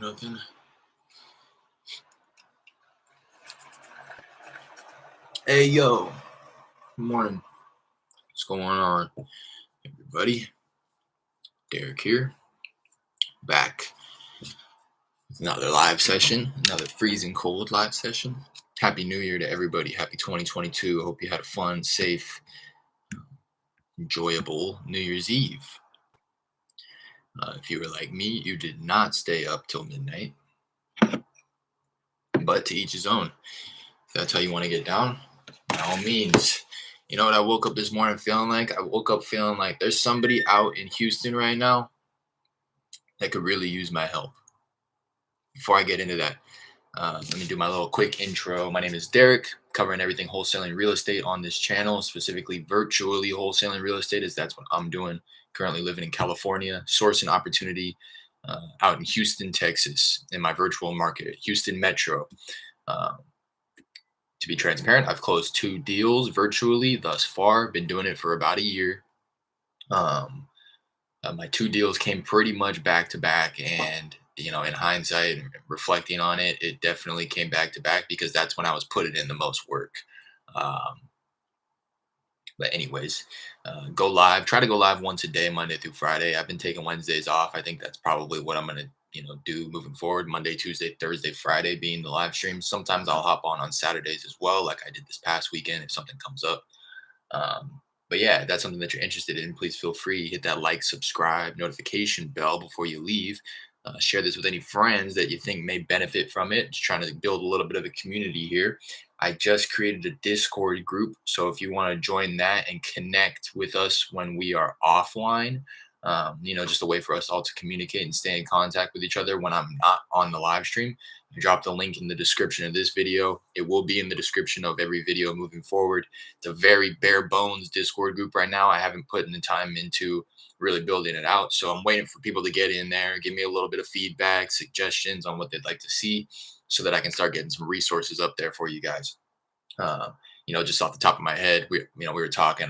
Nothing. Hey, yo. Good morning. What's going on, everybody? Derek here. Back with another live session. Another freezing cold live session. Happy New Year to everybody. Happy 2022. I hope you had a fun, safe, enjoyable New Year's Eve. If you were like me, you did not stay up till midnight. But to each his own. If that's how you want to get down, by all means. You know what I woke up this morning feeling like? I woke up feeling like there's somebody out in Houston right now that could really use my help. Before I get into that, let me do my little quick intro. My name is Derek, covering everything wholesaling real estate on this channel, specifically virtually wholesaling real estate, as that's what I'm doing. Currently living in California, sourcing opportunity out in Houston, Texas, in my virtual market, Houston Metro. To be transparent, I've closed 2 deals virtually thus far. Been doing it for about a year. My 2 deals came pretty much back to back, and in hindsight and reflecting on it, it definitely came back to back because that's when I was putting in the most work. But anyways, try to go live once a day, Monday through Friday. I've been taking Wednesdays off. I think that's probably what I'm gonna do moving forward. Monday, Tuesday, Thursday, Friday being the live streams. Sometimes I'll hop on Saturdays as well, like I did this past weekend if something comes up. But yeah, if that's something that you're interested in, please feel free, hit that like, subscribe, notification bell before you leave. Share this with any friends that you think may benefit from it. Just trying to build a little bit of a community here. I just created a Discord group. So if you want to join that and connect with us when we are offline, just a way for us all to communicate and stay in contact with each other when I'm not on the live stream. I dropped the link in the description of this video. It will be in the description of every video moving forward. It's a very bare bones Discord group right now. I haven't put in the time into really building it out. So I'm waiting for people to get in there, give me a little bit of feedback, suggestions on what they'd like to see so that I can start getting some resources up there for you guys. Just off the top of my head, we were talking,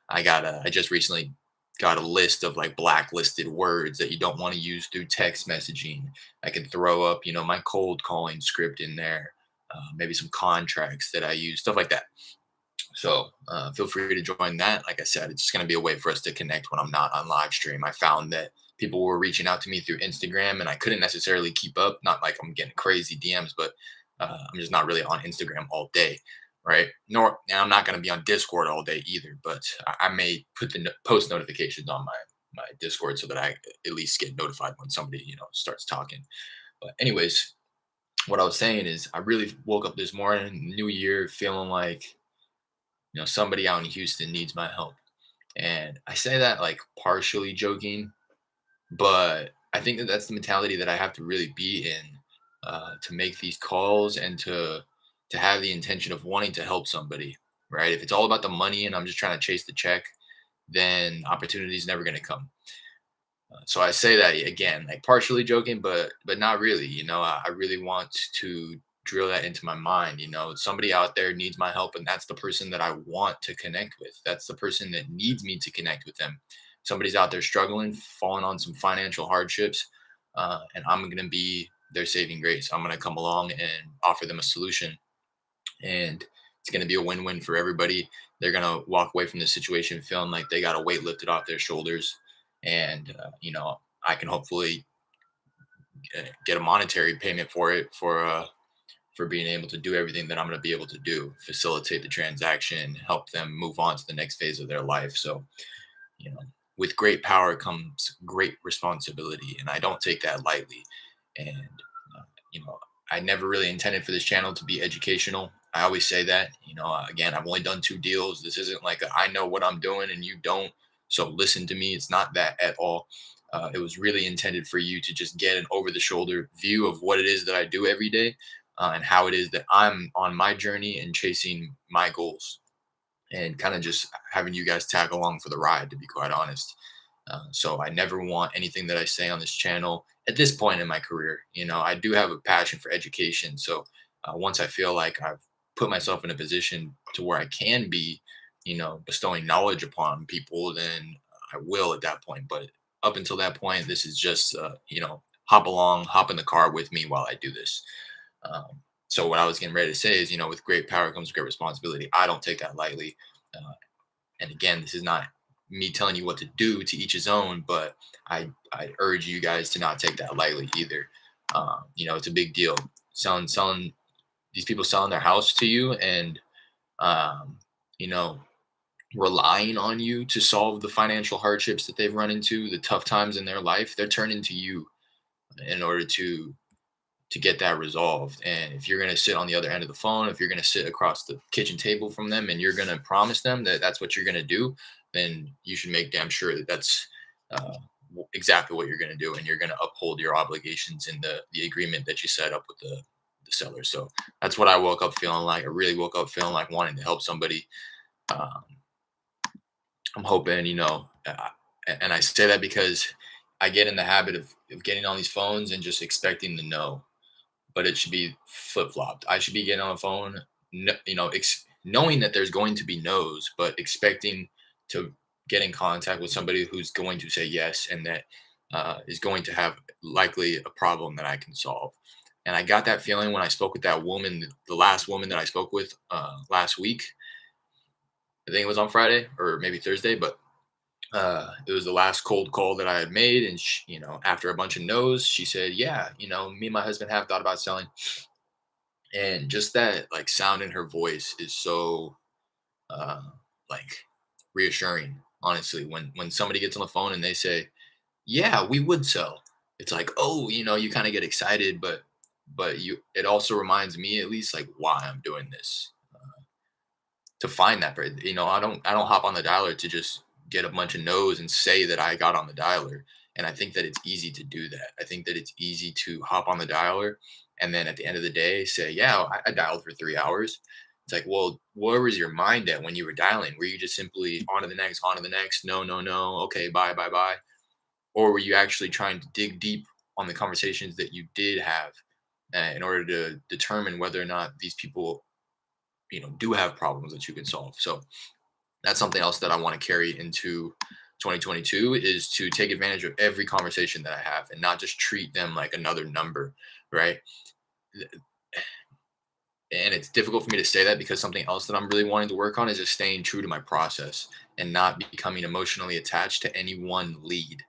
I just recently got a list of like blacklisted words that you don't want to use through text messaging. I can throw up, my cold calling script in there, maybe some contracts that I use, stuff like that. So feel free to join that. Like I said, it's just going to be a way for us to connect when I'm not on live stream. I found that people were reaching out to me through Instagram and I couldn't necessarily keep up. Not like I'm getting crazy DMs, but I'm just not really on Instagram all day. Right. And I'm not going to be on Discord all day either, but I may put the post notifications on my Discord so that I at least get notified when somebody, starts talking. But anyways, what I was saying is I really woke up this morning, new year, feeling like, somebody out in Houston needs my help. And I say that like partially joking, but I think that that's the mentality that I have to really be in to make these calls and to have the intention of wanting to help somebody, right? If it's all about the money and I'm just trying to chase the check, then opportunity is never going to come. So I say that again, like partially joking, but not really. I really want to drill that into my mind. Somebody out there needs my help, and that's the person that I want to connect with. That's the person that needs me to connect with them. Somebody's out there struggling, falling on some financial hardships, and I'm going to be their saving grace. I'm going to come along and offer them a solution, and it's going to be a win-win for everybody. They're going to walk away from this situation feeling like they got a weight lifted off their shoulders, and I can hopefully get a monetary payment for it for being able to do everything that I'm going to be able to do, facilitate the transaction, help them move on to the next phase of their life. So, with great power comes great responsibility, and I don't take that lightly. And I never really intended for this channel to be educational. I always say that. Again, I've only done 2 deals. This isn't like I know what I'm doing and you don't, so listen to me. It's not that at all. It was really intended for you to just get an over-the-shoulder view of what it is that I do every day, and how it is that I'm on my journey and chasing my goals, and kind of just having you guys tag along for the ride, to be quite honest. So I never want anything that I say on this channel at this point in my career. I do have a passion for education. So once I feel like I've put myself in a position to where I can be, bestowing knowledge upon people, then I will at that point. But up until that point, this is just, hop in the car with me while I do this. So what I was getting ready to say is, with great power comes great responsibility. I don't take that lightly. Uh, and again, this is not me telling you what to do, to each his own, but I urge you guys to not take that lightly either. It's a big deal. Selling these people selling their house to you, and um, you know, relying on you to solve the financial hardships that they've run into, the tough times in their life. They're turning to you in order to get that resolved. And if you're going to sit on the other end of the phone, if you're going to sit across the kitchen table from them and you're going to promise them that that's what you're going to do, then you should make damn sure that that's exactly what you're going to do, and you're going to uphold your obligations in the agreement that you set up with the seller. So that's what I woke up feeling like. I really woke up feeling like wanting to help somebody. Um, I'm hoping, and I say that because I get in the habit of getting on these phones and just expecting the no, but it should be flip flopped. I should be getting on the phone, knowing that there's going to be no's, but expecting to get in contact with somebody who's going to say yes, and that is going to have likely a problem that I can solve. And I got that feeling when I spoke with that woman, the last woman that I spoke with last week. I think it was on Friday or maybe Thursday, but it was the last cold call that I had made. And after a bunch of no's, she said, "Yeah, me and my husband have thought about selling." And just that like sound in her voice is so uh like reassuring, honestly. When somebody gets on the phone and they say, "Yeah, we would sell," it's like, oh, you kind of get excited, but you it also reminds me, at least, like why I'm doing this, to find that bird. I don't hop on the dialer to just get a bunch of no's and say that I got on the dialer. And I think that it's easy to do that. I think that it's easy to hop on the dialer and then at the end of the day say, "Yeah, I dialed for 3 hours." It's like, well, where was your mind at when you were dialing? Were you just simply on to the next, no, no, no, okay, bye, bye, bye? Or were you actually trying to dig deep on the conversations that you did have, in order to determine whether or not these people do have problems that you can solve? So that's something else that I want to carry into 2022, is to take advantage of every conversation that I have and not just treat them like another number, right? And it's difficult for me to say that because something else that I'm really wanting to work on is just staying true to my process and not becoming emotionally attached to any one lead.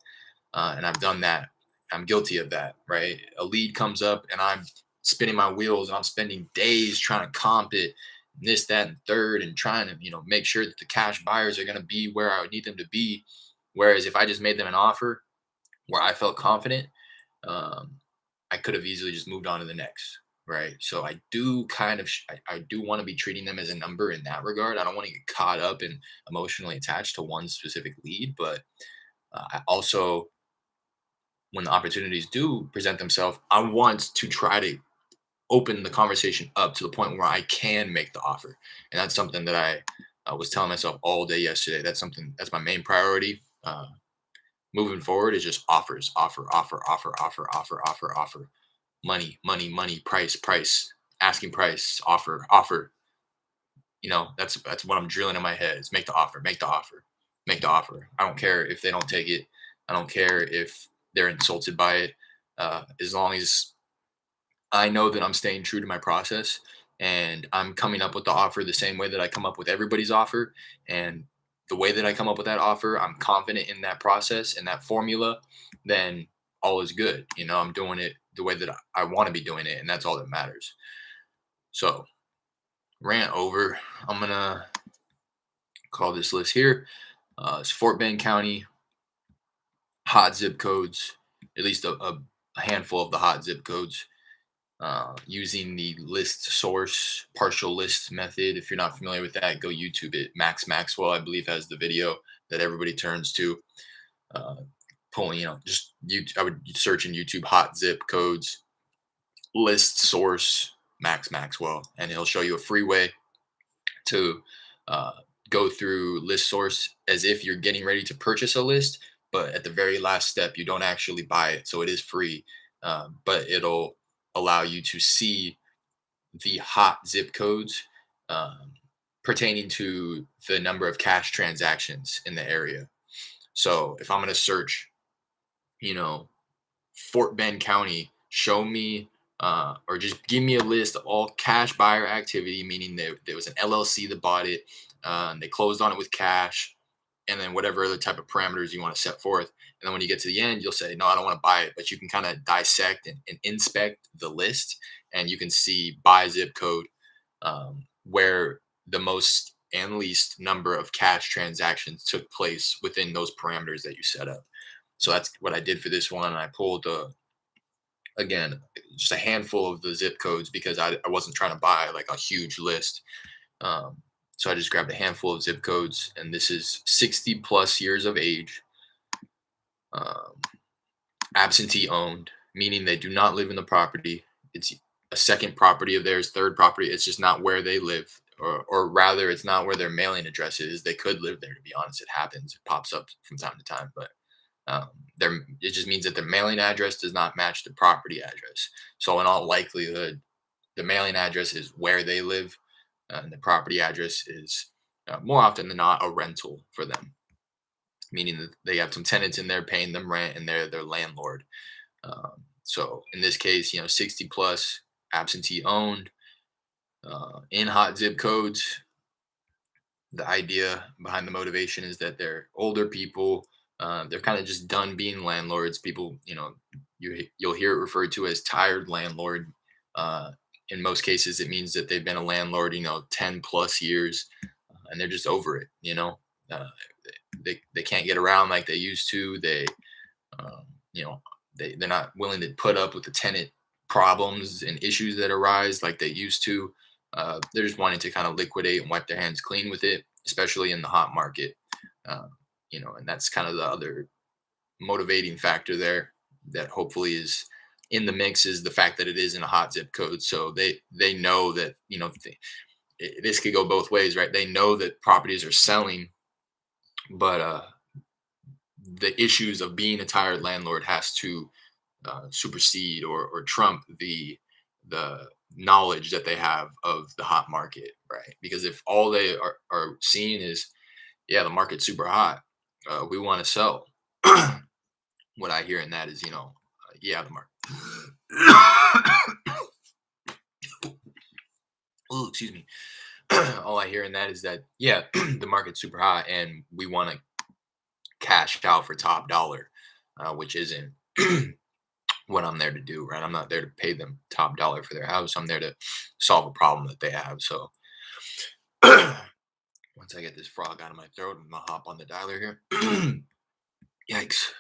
And I've done that. I'm guilty of that, right? A lead comes up and I'm spinning my wheels and I'm spending days trying to comp it, this, that, and third, and trying to, make sure that the cash buyers are going to be where I would need them to be. Whereas if I just made them an offer where I felt confident, um, I could have easily just moved on to the next. Right. So I do I do want to be treating them as a number in that regard. I don't want to get caught up and emotionally attached to one specific lead, but I also, when the opportunities do present themselves, I want to try to open the conversation up to the point where I can make the offer. And that's something that I was telling myself all day yesterday. That's my main priority. Moving forward is just offers, offer, offer, offer, offer, offer, offer, offer, money, money, money, price, price, asking price, offer, offer. That's what I'm drilling in my head. Is make the offer, make the offer, make the offer. I don't care if they don't take it. I don't care if they're insulted by it. As long as I know that I'm staying true to my process and I'm coming up with the offer the same way that I come up with everybody's offer. And the way that I come up with that offer, I'm confident in that process and that formula, then all is good. I'm doing it the way that I want to be doing it. And that's all that matters. So, rant over. I'm going to call this list here. It's Fort Bend County, hot zip codes, at least a handful of the hot zip codes. Using the list source partial list method. If you're not familiar with that, go YouTube it. Max Maxwell, I believe, has the video that everybody turns to. Uh, Pulling, just I would search in YouTube hot zip codes, list source, Max Maxwell, and he'll show you a free way to uh, go through list source as if you're getting ready to purchase a list, but at the very last step, you don't actually buy it. So it is free, but it'll allow you to see the hot zip codes, um, pertaining to the number of cash transactions in the area. So if I'm going to search, you know, Fort Bend County, show me or just give me a list of all cash buyer activity, meaning there was an LLC that bought it, and they closed on it with cash, and then whatever other type of parameters you want to set forth. And then when you get to the end, you'll say, no, I don't want to buy it. But you can kind of dissect and inspect the list, and you can see by zip code where the most and least number of cash transactions took place within those parameters that you set up. So that's what I did for this one. I pulled again just a handful of the zip codes because I wasn't trying to buy like a huge list. Um, so I just grabbed a handful of zip codes, and this is 60 plus years of age, um, absentee owned, meaning they do not live in the property. It's a second property of theirs, third property. It's just not where they live, or rather, it's not where their mailing address is. They could live there, to be honest. It happens. It pops up from time to time, but um, it just means that their mailing address does not match the property address. So in all likelihood, the mailing address is where they live, and the property address is more often than not a rental for them, meaning that they have some tenants in there paying them rent, and they're their landlord. So in this case, 60 plus, absentee owned, in hot zip codes. The idea behind the motivation is that they're older people. They're kind of just done being landlords. People, you'll hear it referred to as tired landlord. Uh, in most cases, it means that they've been a landlord, 10 plus years, and they're just over it. Uh, they can't get around like they used to. Um, you know, they're not willing to put up with the tenant problems and issues that arise like they used to. They're just wanting to kind of liquidate and wipe their hands clean with it, especially in the hot market. Uh, and that's kind of the other motivating factor there that hopefully is in the mix, is the fact that it is in a hot zip code. So they know that this could go both ways, right? They know that properties are selling, but the issues of being a tired landlord has to supersede or trump the knowledge that they have of the hot market, right? Because if all they are seeing is, yeah, the market's super hot, we want to sell. What I hear in that is, yeah, the market. Oh, excuse me. All I hear in that is that, yeah, the market's super hot, and we want to cash out for top dollar, which isn't what I'm there to do, right? I'm not there to pay them top dollar for their house. I'm there to solve a problem that they have. So once I get this frog out of my throat, I'm gonna hop on the dialer here. Yikes.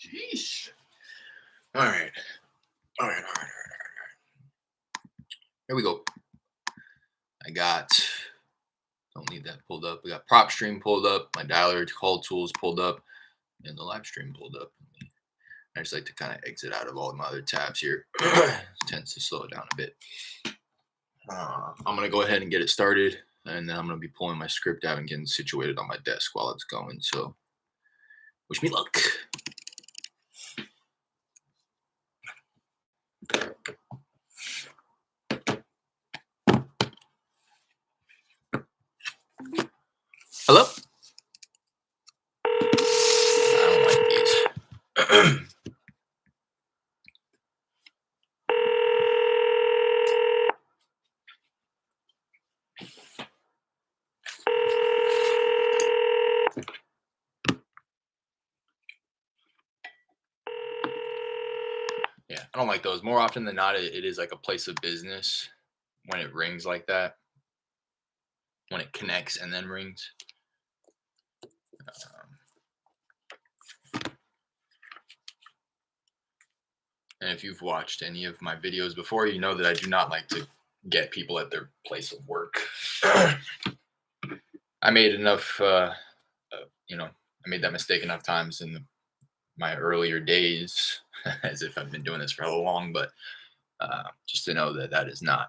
Jeez. All right. All right. All right. All right. All right. Here we go. I got, don't need that pulled up. We got prop stream pulled up, my dialer call tools pulled up, and the live stream pulled up. I just like to kind of exit out of all my other tabs here. Tends to slow it down a bit. I'm going to go ahead and get it started, and then I'm going to be pulling my script out and getting situated on my desk while it's going. So wish me luck. Hello? I don't like these. Yeah, I don't like those. More often than not, it is like a place of business when it rings like that, when it connects and then rings. Um, And if you've watched any of my videos before, you know that I do not like to get people at their place of work. I made enough, you know, I made that mistake enough times in my earlier days, as if I've been doing this for so long. But just to know that that's not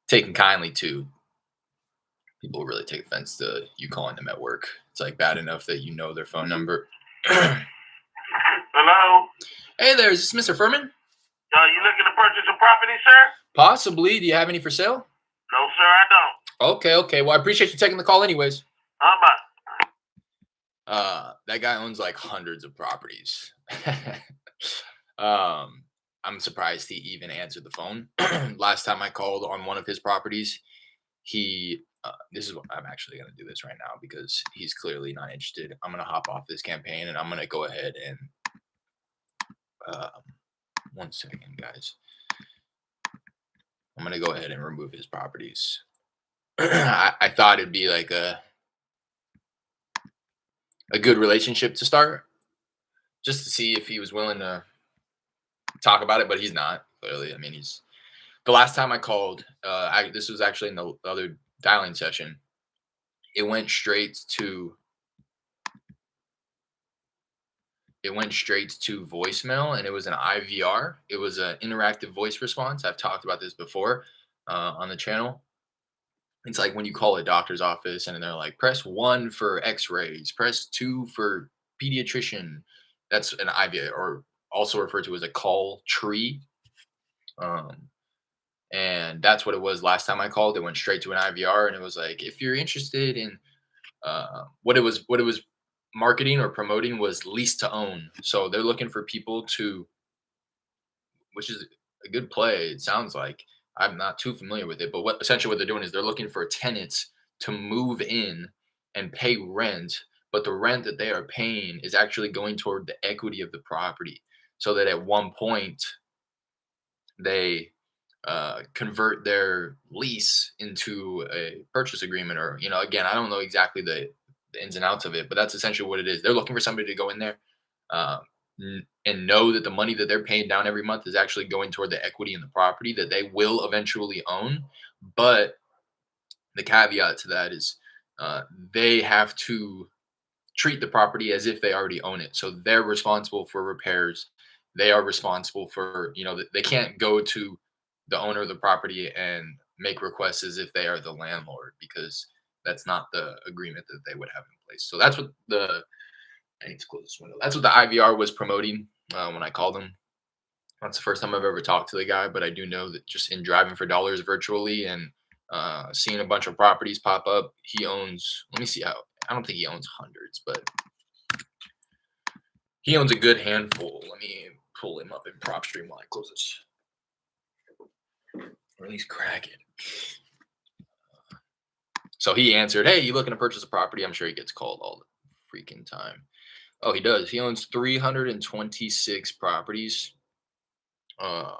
taken kindly to. People really take offense to you calling them at work. It's like bad enough that you know their phone number. Hey Hello? there, is this Mr. Furman? You looking to purchase a property, sir? Possibly. Do you have any for sale? No, sir, I don't. Okay, okay. Well, I appreciate you taking the call anyways. How about? That guy owns like hundreds of properties. um, I'm surprised he even answered the phone. Last time I called on one of his properties, he this is what I'm actually going to do this right now because he's clearly not interested. I'm going to hop off this campaign and I'm going to go ahead and um, one second, guys. I'm going to go ahead and remove his properties. I thought it'd be like a good relationship to start, just to see if he was willing to talk about it, but he's not. Clearly, I mean, he's the last time I called. This was actually in the other dialing session. It went straight to voicemail, and it was an IVR. It was an interactive voice response. I've talked about this before on the channel. It's like when you call a doctor's office and they're like, press 1 for x-rays, press 2 for pediatrician. That's an IVR, or also referred to as a call tree. Um, and that's what it was last time I called. It went straight to an IVR, and it was like, if you're interested in what it was marketing or promoting was lease to own. So they're looking for people to, which is a good play. It sounds like. I'm not too familiar with it, but what they're doing is they're looking for tenants to move in and pay rent, but the rent that they are paying is actually going toward the equity of the property, so that at one point they convert their lease into a purchase agreement, or again, I don't know exactly the ins and outs of it, but that's essentially what it is. They're looking for somebody to go in there uh, and know that the money that they're paying down every month is actually going toward the equity in the property that they will eventually own. But the caveat to that is uh, they have to treat the property as if they already own it. So they're responsible for repairs. They are responsible for, they can't go to the owner of the property and make requests as if they are the landlord, because that's not the agreement that they would have in place. So that's what I need to close this window. That's what the IVR was promoting when I called him. That's the first time I've ever talked to the guy, but I do know that just in driving for dollars virtually and seeing a bunch of properties pop up, he owns, let me see how, I don't think he owns hundreds, but he owns a good handful. Let me pull him up in prop stream while I close this. Or at least crack it. So he answered, hey, you looking to purchase a property? I'm sure he gets called all the freaking time. Oh, he does. He owns 326 properties, uh,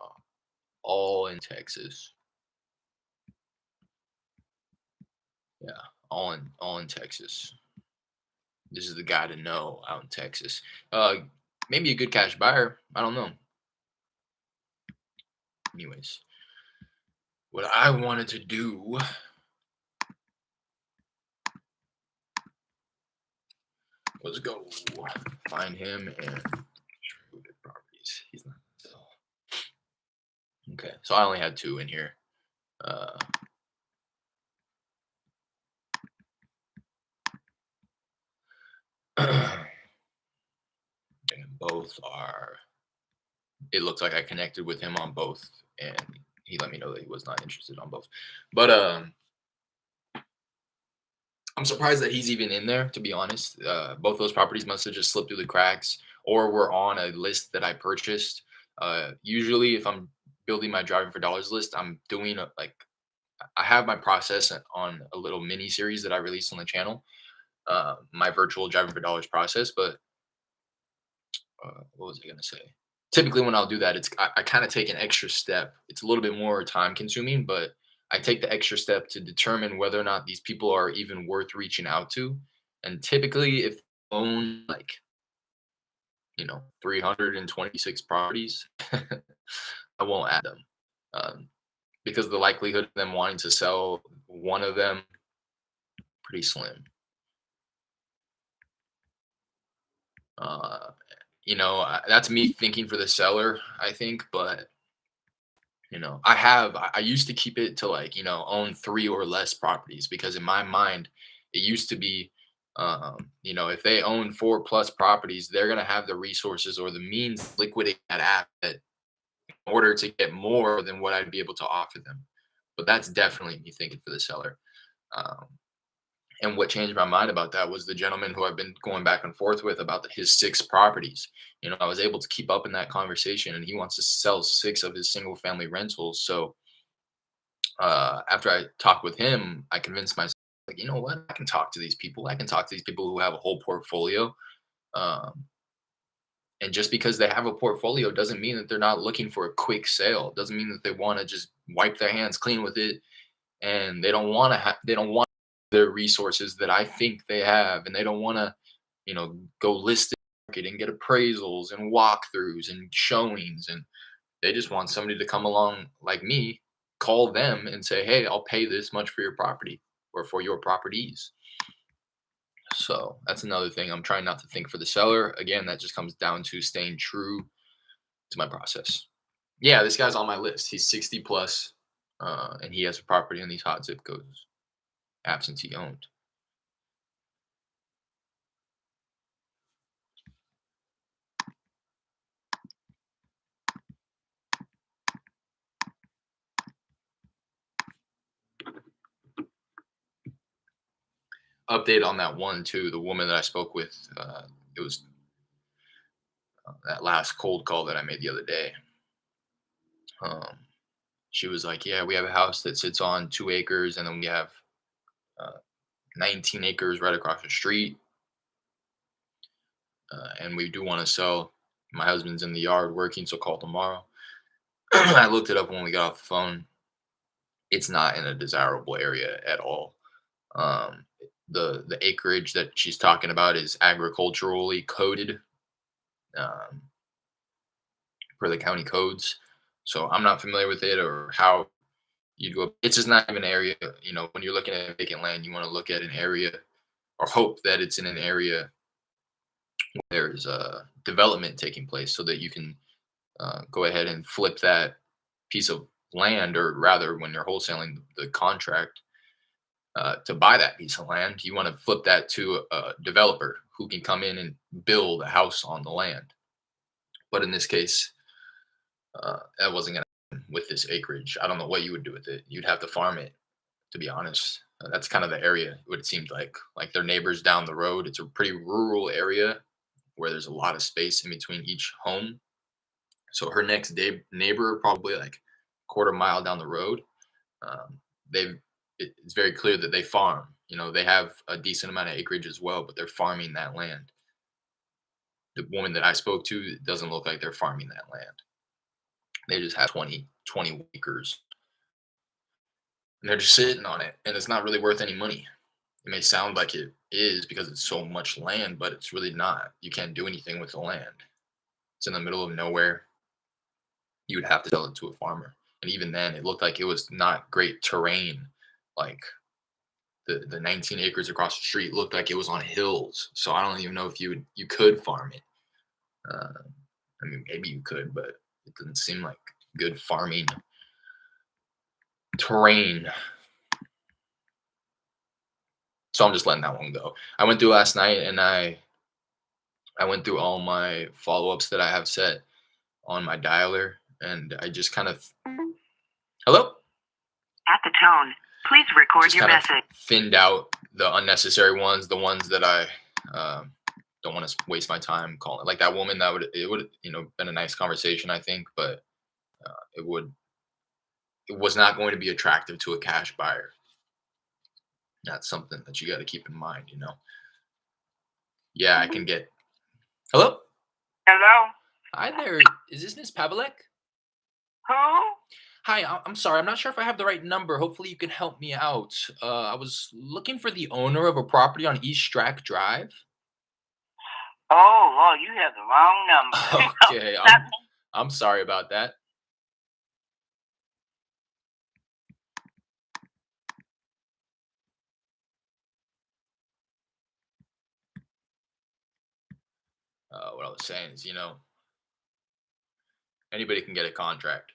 all in Texas. Yeah, all in Texas. This is the guy to know out in Texas. Maybe a good cash buyer. I don't know. Anyways, what I wanted to do was go find him and properties. He's not. Okay, so I only had 2 in here. And both are. It looks like I connected with him on both, and he let me know that he was not interested on both. But I'm surprised that he's even in there, to be honest. Both those properties must have just slipped through the cracks, or were on a list that I purchased. Usually, if I'm building my driving for dollars list, I'm doing I have my process on a little mini series that I released on the channel, my virtual driving for dollars process. But what was I gonna say? Typically, when I'll do that, I kind of take an extra step. It's a little bit more time consuming, but I take the extra step to determine whether or not these people are even worth reaching out to. And typically, if they own like 326 properties, I won't add them, um, because the likelihood of them wanting to sell one of them pretty slim. Uh, that's me thinking for the seller, I think, but I used to keep it to like, own three or less properties because in my mind, it used to be, if they own four plus properties, they're going to have the resources or the means to liquidate that asset in order to get more than what I'd be able to offer them. But that's definitely me thinking for the seller. Um, and what changed my mind about that was the gentleman who I've been going back and forth with about his six properties. I was able to keep up in that conversation, and he wants to sell six of his single family rentals. So after I talked with him, I convinced myself, like, you know what? I can talk to these people. I can talk to these people who have a whole portfolio. Um, and just because they have a portfolio doesn't mean that they're not looking for a quick sale. Doesn't mean that they want to just wipe their hands clean with it, and they don't want their resources that I think they have, and they don't want to, go list it market and get appraisals and walkthroughs and showings, and they just want somebody to come along like me, call them and say, "Hey, I'll pay this much for your property or for your properties." So that's another thing. I'm trying not to think for the seller. Again, that just comes down to staying true to my process. Yeah, this guy's on my list. He's 60 plus, and he has a property in these hot zip codes, absentee owned. Update on that one too. The woman that I spoke with, it was that last cold call that I made the other day. Um, she was like, "Yeah, we have a house that sits on 2 acres, and then we have uh, 19 acres right across the street, and we do want to sell. My husband's in the yard working, so call tomorrow." I looked it up when we got off the phone. It's not in a desirable area at all. Um, the acreage that she's talking about is agriculturally coded um, for the county codes. So I'm not familiar with it or how you go. It's just not even an area. When you're looking at vacant land, you want to look at an area or hope that it's in an area where there's development taking place so that you can go ahead and flip that piece of land, or rather, when you're wholesaling the contract to buy that piece of land, you want to flip that to a developer who can come in and build a house on the land. But in this case, that wasn't going to happen with this acreage. I don't know what you would do with it. You'd have to farm it, to be honest. That's kind of the area, what it seemed like. Like their neighbors down the road. It's a pretty rural area where there's a lot of space in between each home. So her next neighbor, probably like quarter mile down the road, um, they've it's very clear that they farm. They have a decent amount of acreage as well, but they're farming that land. The woman that I spoke to, it doesn't look like they're farming that land. They just have 20 acres, and they're just sitting on it, and it's not really worth any money. It may sound like it is because it's so much land, but it's really not. You can't do anything with the land. It's in the middle of nowhere. You would have to sell it to a farmer. And even then, it looked like it was not great terrain. Like the 19 acres across the street looked like it was on hills. So I don't even know if you could farm it. Uh, I mean, maybe you could, but it doesn't seem like good farming terrain. So I'm just letting that one go. I went through last night, and I went through all my follow-ups that I have set on my dialer, and I just kind of hello. At the tone, please record Just your kind of message. thinned out the unnecessary ones, the ones that I don't want to waste my time calling. Like that woman, it would been a nice conversation, I think, but it was not going to be attractive to a cash buyer. That's something that you got to keep in mind. Yeah, I can get hello. Hello? Hi there. Is this Miss Pavelek? Who? Hi, I'm sorry. I'm not sure if I have the right number. Hopefully, you can help me out. I was looking for the owner of a property on East Strack Drive. Oh, you have the wrong number. Okay, Not I'm sorry about that. What I was saying is, anybody can get a contract,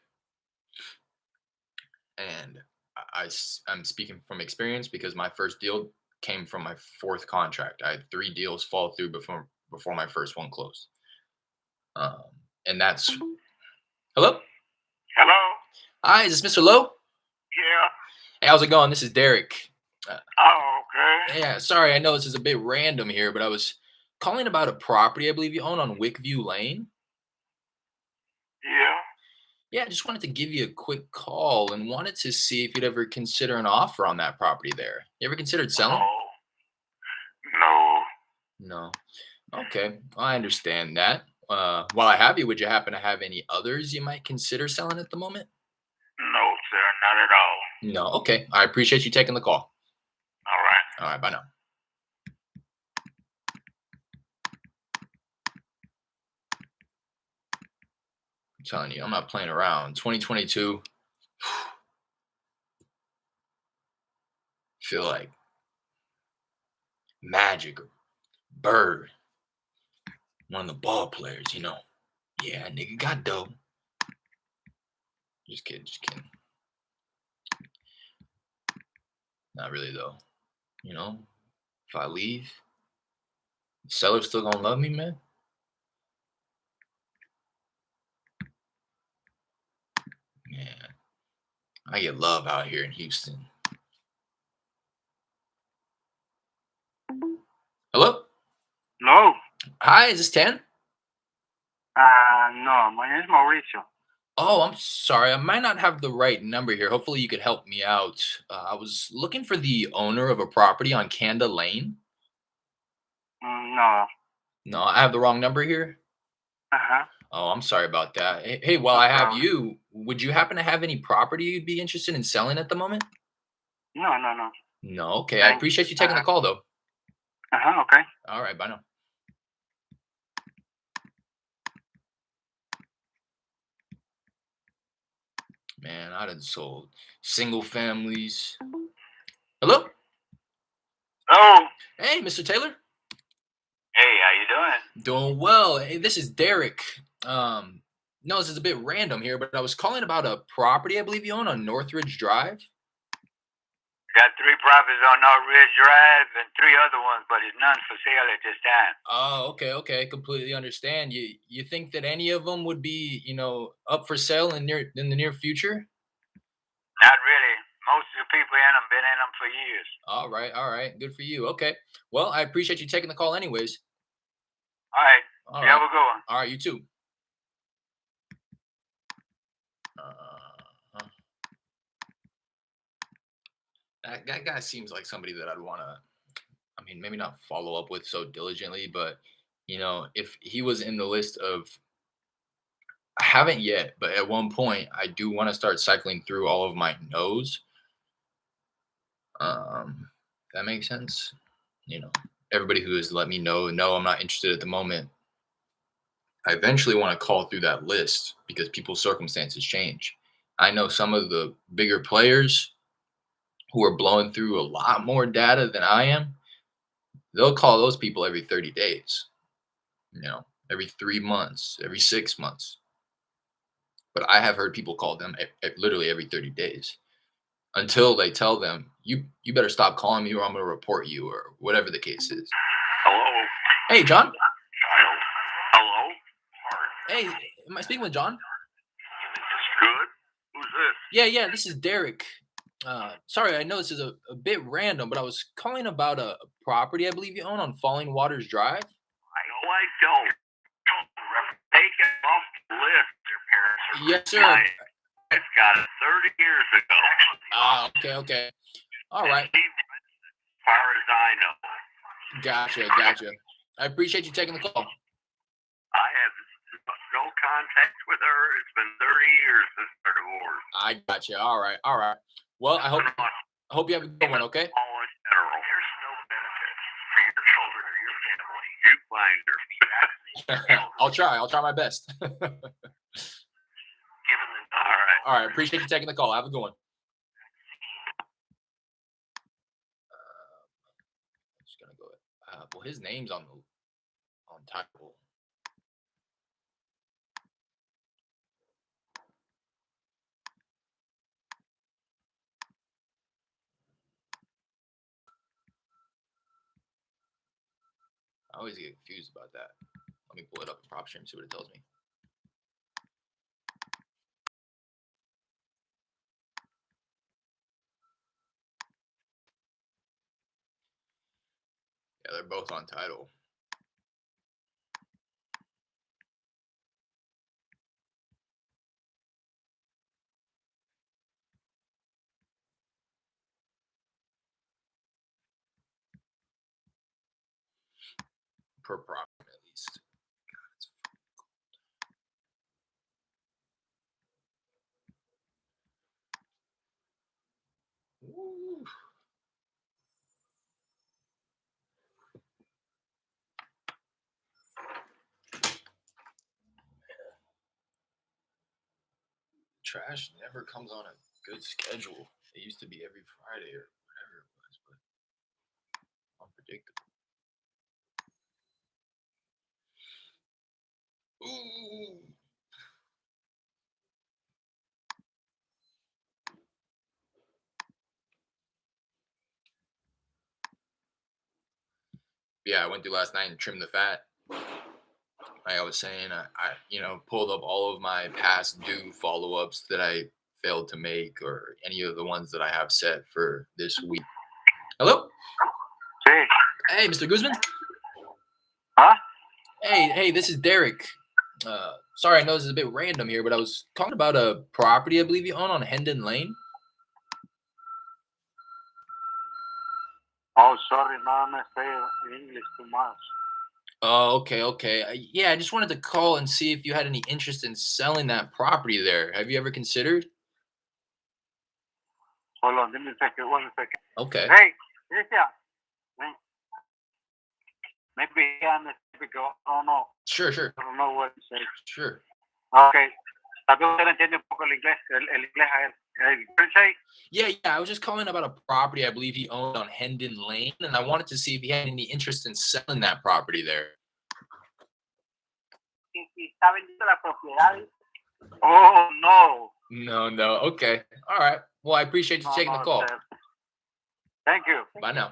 and I'm speaking from experience because my first deal came from my fourth contract. I had 3 deals fall through before my first one closed. Um, and that's hello. Hello? Hi, is this Mr. Lowe? Yeah. Hey, how's it going? This is Derek. Uh, Oh, okay. yeah, sorry, I know this is a bit random here, but I was calling about a property I believe you own on Wickview Lane. Yeah. Yeah, I just wanted to give you a quick call and wanted to see if you'd ever consider an offer on that property there. You ever considered selling? Oh, no. No. Okay, I understand that. While I have you, would you happen to have any others you might consider selling at the moment? No, sir, not at all. No. Okay, I appreciate you taking the call. All right. All right, bye now. I'm telling you, I'm not playing around. 2022, feel like Magic or Bird, one of the ball players. Yeah, nigga got dope. Just kidding, just kidding. Not really though. If I leave, the seller's still gonna love me, man. Man, I get love out here in Houston. Hello? no. Hi, is this Tan? No. My name is Mauricio. Oh, I'm sorry. I might not have the right number here. Hopefully, you could help me out. I was looking for the owner of a property on Kanda Lane. No. No, I have the wrong number here. Uh-huh. Oh, I'm sorry about that. Hey, while No I have problem. you, would you happen to have any property you'd be interested in selling at the moment? No, no, no. No. Okay, I Thanks. appreciate you taking the Uh-huh. call, though. Uh-huh, okay. All right, bye now. Man, I done sold single families. Hello? Oh, Hey, Mr. Taylor. hey, how you doing? Doing well. Hey, this is Derek. No, this is a bit random here, but I was calling about a property I believe you own on Northridge Drive. Got 3 properties on North Ridge Drive and 3 other ones, but it's none for sale at this time. Oh, okay. Completely understand. You think that any of them would be, up for sale in the near future? Not really. Most of the people in them been in them for years. All right. Good for you. Okay. Well, I appreciate you taking the call anyways. All right. All You have right. a good one. All right, you too. Uh, that guy seems like somebody that I'd want to, I mean, maybe not follow up with so diligently, but if he was in the list of, I haven't yet, but at one point I do want to start cycling through all of my no's. That makes sense. You know, Everybody who has let me know, no, I'm not interested at the moment. I eventually want to call through that list because people's circumstances change. I know some of the bigger players who are blowing through a lot more data than I am. They'll call those people every 30 days, every 3 months, every 6 months. But I have heard people call them literally every 30 days until they tell them, you better stop calling me or I'm going to report you or whatever the case is. Hello? Hey, John. Child? Hello? Hey, am I speaking with John? It's good. Who's this? Yeah, this is Derek. Sorry, I know this is a bit random, but I was calling about a property I believe you own on Falling Waters Drive. No, I don't. Take it off the list. Their parents are Yes, sir. It's got it 30 years ago. Okay. All right. As far as I know. Gotcha. I appreciate you taking the call. I have no contact with her. It's been 30 years since their divorce. I gotcha. All right. Well, I hope you have a good one, okay? All in general. There's no benefit for your children or your family. You find her. I'll try. I'll try my best. Give him the. All right. All right. Appreciate you taking the call. Have a good one. Just gonna go. Well, his name's on title. I always get confused about that. Let me pull it up in prop stream, see what it tells me. Yeah, they're both on title. Per prop at least. Ooh. Trash never comes on a good schedule. It used to be every Friday or whatever it was, but unpredictable. Ooh. Yeah, I went through last night and trimmed the fat. Like I was saying, I pulled up all of my past due follow-ups that I failed to make or any of the ones that I have set for this week. Hello? Sí. Hey, Mr. Guzman. Huh? Hey, this is Derek. Sorry, I know this is a bit random here, but I was talking about a property I believe you own on Hendon Lane. Oh, sorry, no me say English too much. Oh, okay. Yeah, I just wanted to call and see if you had any interest in selling that property there. Have you ever considered? Hold on, give me a second. 1 second. Okay. Hey, Alicia. Maybe I don't know. Sure. I don't know what to say. Sure. Okay. Tal vez usted no entiende un poco el inglés a él. Say? Yeah. I was just calling about a property I believe he owned on Hendon Lane, and I wanted to see if he had any interest in selling that property there. Está vendiendo la propiedad. Oh, no. No. Okay. All right. Well, I appreciate you taking the call. Sir. Thank you. Bye now.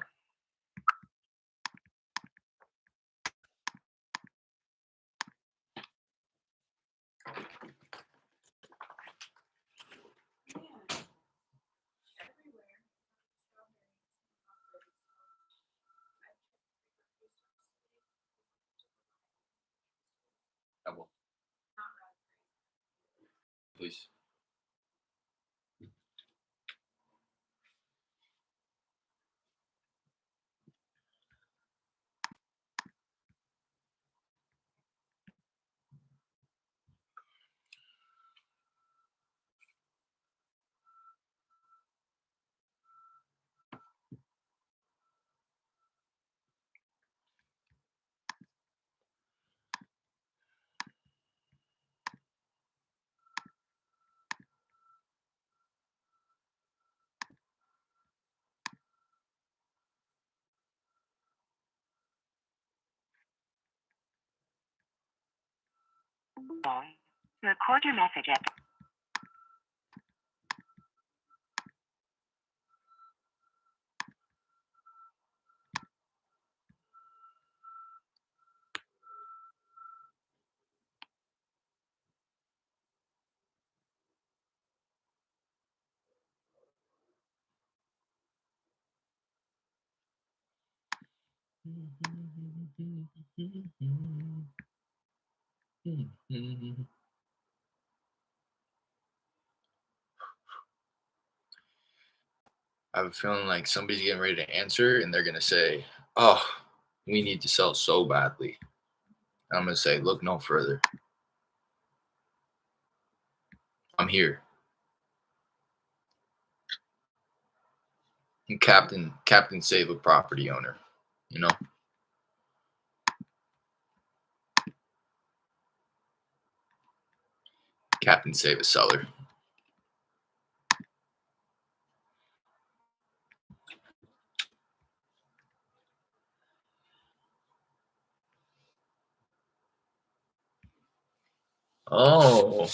Please. Record your message at I have a feeling like somebody's getting ready to answer and they're going to say, "Oh, we need to sell so badly." I'm going to say, "Look no further. I'm here." And Captain Save a property owner, you know? Captain Save a Seller. Oh.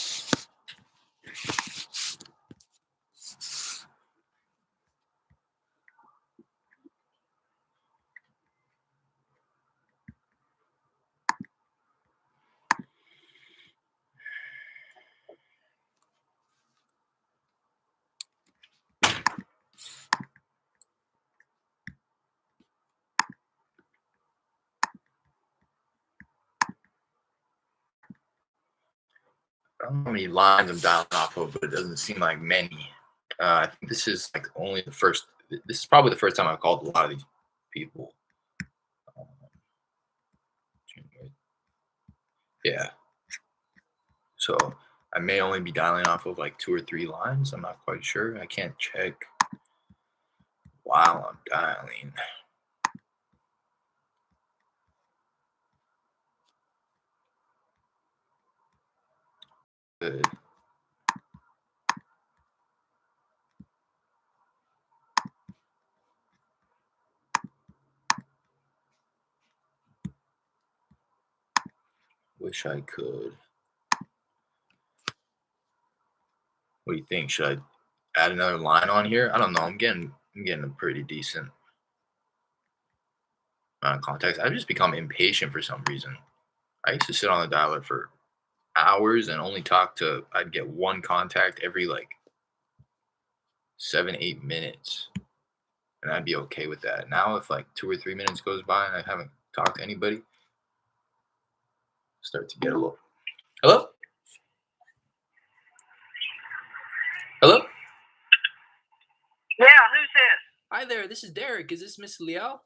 I don't know how many lines I'm dialing off of, but it doesn't seem like many. I think this is like only the first. This is probably the first time I've called a lot of these people. Um, yeah. So I may only be dialing off of like 2 or 3 lines. I'm not quite sure. I can't check while I'm dialing. Good. Wish I could. What do you think? Should I add another line on here? I don't know. I'm getting a pretty decent amount of contacts. I've just become impatient for some reason. I used to sit on the dialer for hours and only talk to. I'd get one contact every like 7-8 minutes, and I'd be okay with that. Now, if like 2 or 3 minutes goes by and I haven't talked to anybody, start to get a little. Hello. Hello. Yeah, who's this? Hi there. This is Derek. Is this Miss Liao?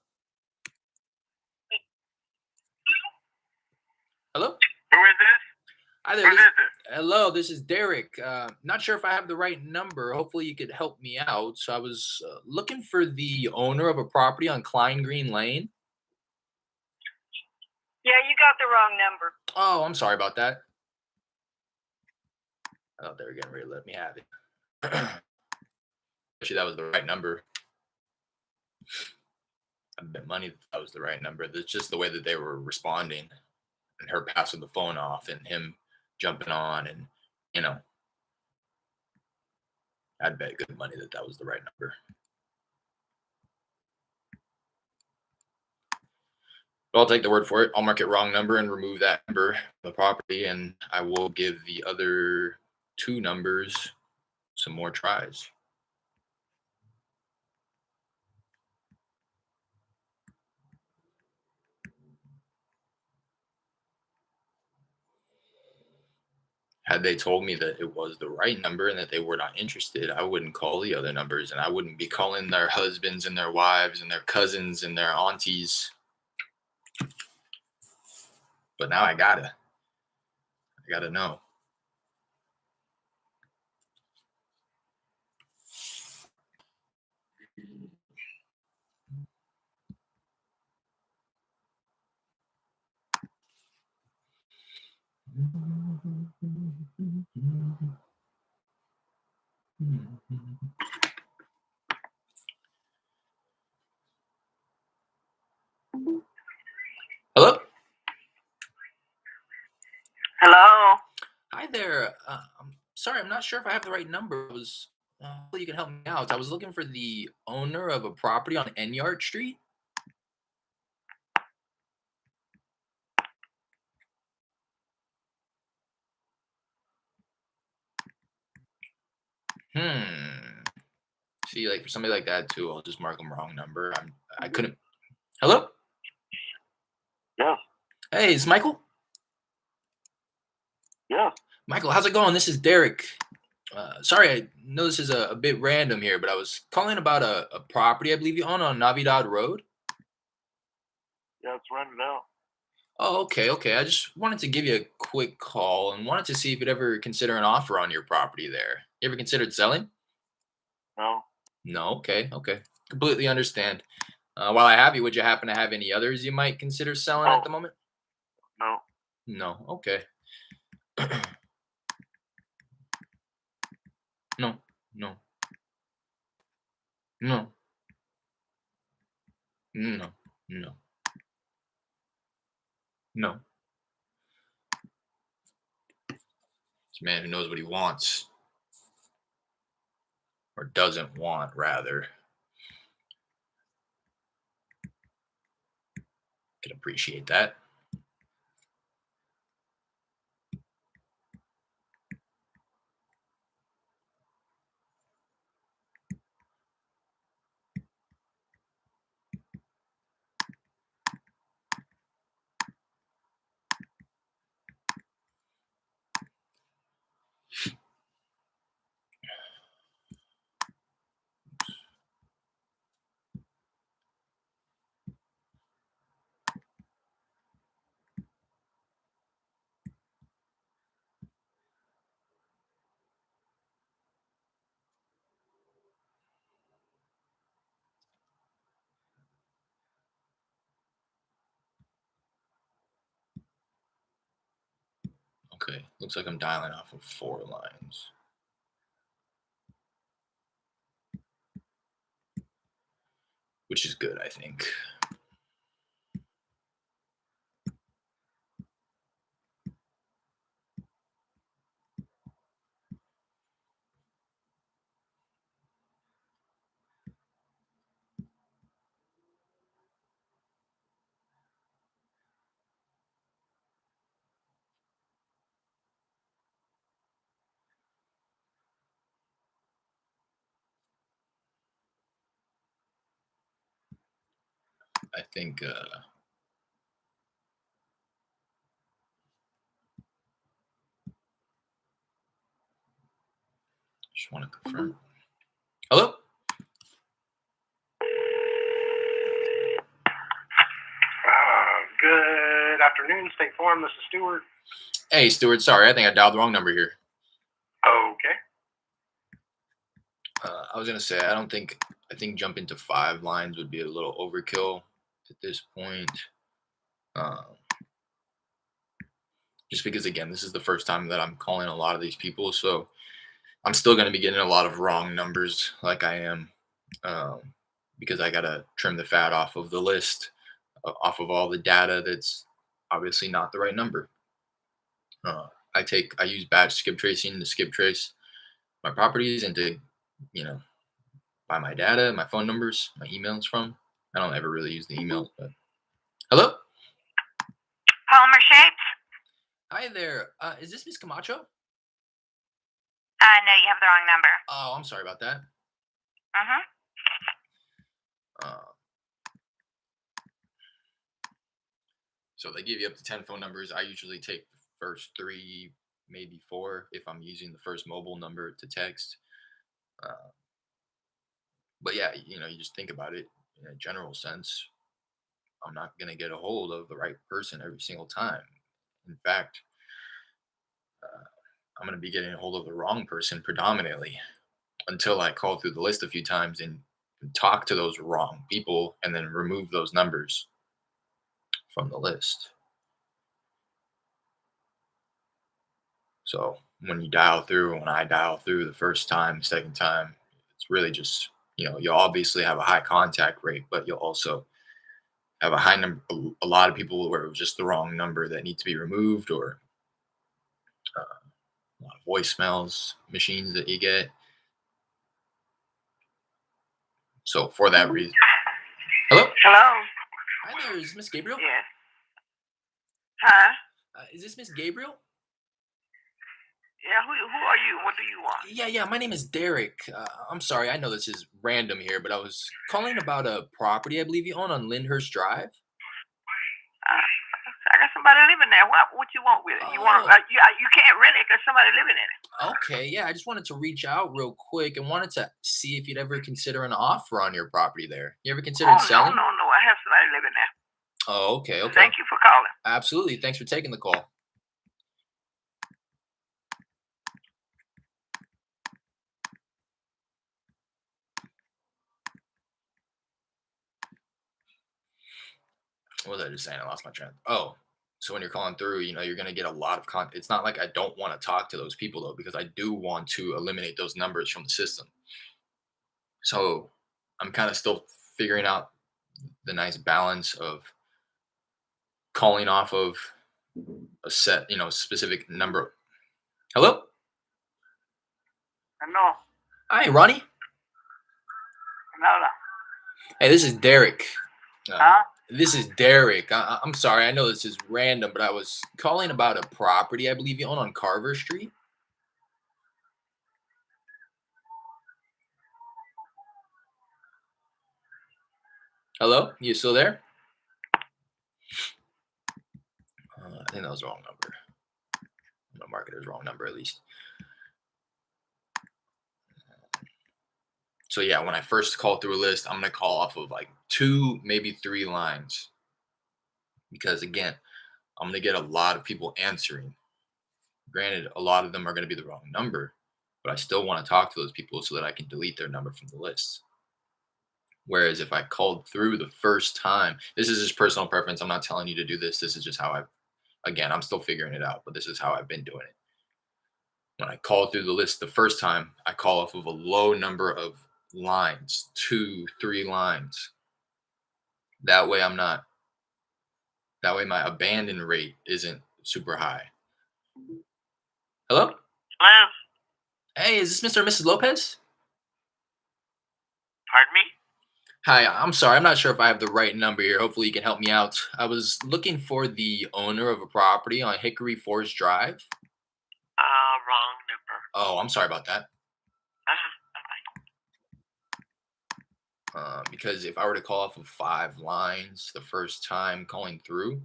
Hello. Who is this? Hi there. Who is this? Hello, this is Derek. Not sure if I have the right number. Hopefully, you could help me out. So I was looking for the owner of a property on Klein Green Lane. Yeah, you got the wrong number. Oh, I'm sorry about that. I thought they were getting ready to let me have it. Actually, that was the right number. I bet money that was the right number. That's just the way that they were responding, and her passing the phone off, and him jumping on, and you know, I'd bet good money that was the right number. But I'll take the word for it. I'll mark it wrong number and remove that number from the property, and I will give the other 2 numbers some more tries. Had they told me that it was the right number and that they were not interested, I wouldn't call the other numbers, and I wouldn't be calling their husbands and their wives and their cousins and their aunties. But now I gotta know. Hello? Hello. Hi there. I'm sorry, I'm not sure if I have the right number. Hopefully you can help me out. I was looking for the owner of a property on Enyart Street. See, like for somebody like that too, I'll just mark them wrong number. I couldn't. Hello? Yeah. Hey, it's Michael. Yeah. Michael, how's it going? This is Derek. Sorry, I know this is a bit random here, but I was calling about a property I believe you own on Navidad Road. Yeah, it's rented out. Oh, okay. I just wanted to give you a quick call and wanted to see if you'd ever consider an offer on your property there. You ever considered selling? No. No, okay. Completely understand. While I have you, would you happen to have any others you might consider selling at the moment? No. No, okay. No, no, no, no, no, no. It's a man who knows what he wants or doesn't want, rather. Can appreciate that. Okay, looks like I'm dialing off of 4 lines, which is good, I think. I think just want to confirm. Hello? Good afternoon, State Farm. This is Stuart. Hey, Stuart. Sorry, I think I dialed the wrong number here. Okay. I was gonna say I think jumping to 5 lines would be a little overkill at this point. Um, just because again, this is the first time that I'm calling a lot of these people, so I'm still gonna be getting a lot of wrong numbers, like I am, um, because I gotta trim the fat off of the list, off of all the data that's obviously not the right number. Uh, I use batch skip tracing to skip trace my properties and to you know buy my data, my phone numbers, my emails from. I don't ever really use the emails, but hello. Polymer shapes? Hi there. Is this Miss Camacho? No, you have the wrong number. Oh, I'm sorry about that. Mm-hmm. Uh, so they give you up to 10 phone numbers. I usually take the first 3, maybe 4, if I'm using the first mobile number to text. Uh, but yeah, you just think about it in a general sense. I'm not gonna get a hold of the right person every single time. In fact, uh, I'm gonna be getting a hold of the wrong person predominantly until I call through the list a few times and talk to those wrong people and then remove those numbers from the list. So when I dial through the first time, second time, it's really just, you'll obviously have a high contact rate, but you'll also have a high number, a lot of people where it was just the wrong number that need to be removed, or a lot of voicemails machines that you get. So for that reason, hello, Hello? hi there, is Miss Gabriel? Yes. Huh? Is this Miss Gabriel? Yeah, who are you? What do you want? Yeah, my name is Derek. I'm sorry, I know this is random here, but I was calling about a property I believe you own on Lyndhurst Drive. I got somebody living there. What you want with it? You want? Oh, You can't rent it because somebody living in it. okay, yeah, I just wanted to reach out real quick and wanted to see if you'd ever consider an offer on your property there. You ever considered Oh selling? no! I have somebody living there. Oh, okay. Thank you for calling. Absolutely. Thanks for taking the call. What was I just saying? I lost my train. Oh, So when you're calling through, you're going to get a lot of It's not like I don't want to talk to those people though, because I do want to eliminate those numbers from the system. So I'm kind of still figuring out the nice balance of calling off of a set, specific number. Hello? Ano? Hi, Ronnie. Nada. Hey, this is Derek. Huh? This is Derek. I'm sorry. I know this is random, but I was calling about a property I believe you own on Carver Street. Hello? You still there? I think that was the wrong number. I'm gonna mark it as wrong number at least. So yeah, when I first call through a list, I'm gonna call off of like 2, maybe 3 lines. Because again, I'm gonna get a lot of people answering. Granted, a lot of them are gonna be the wrong number, but I still want to talk to those people so that I can delete their number from the list. Whereas if I called through the first time, this is just personal preference. I'm not telling you to do this. This is just how again, I'm still figuring it out, but this is how I've been doing it. When I call through the list the first time, I call off of a low number of lines, 2, 3 lines. That way that way my abandon rate isn't super high. Hello? Hello? Hey, is this Mr. and Mrs. Lopez? Pardon me? Hi, I'm sorry. I'm not sure if I have the right number here. Hopefully you can help me out. I was looking for the owner of a property on Hickory Forest Drive. Wrong number. Oh, I'm sorry about that. Bye-bye. Because if I were to call off of 5 lines the first time calling through,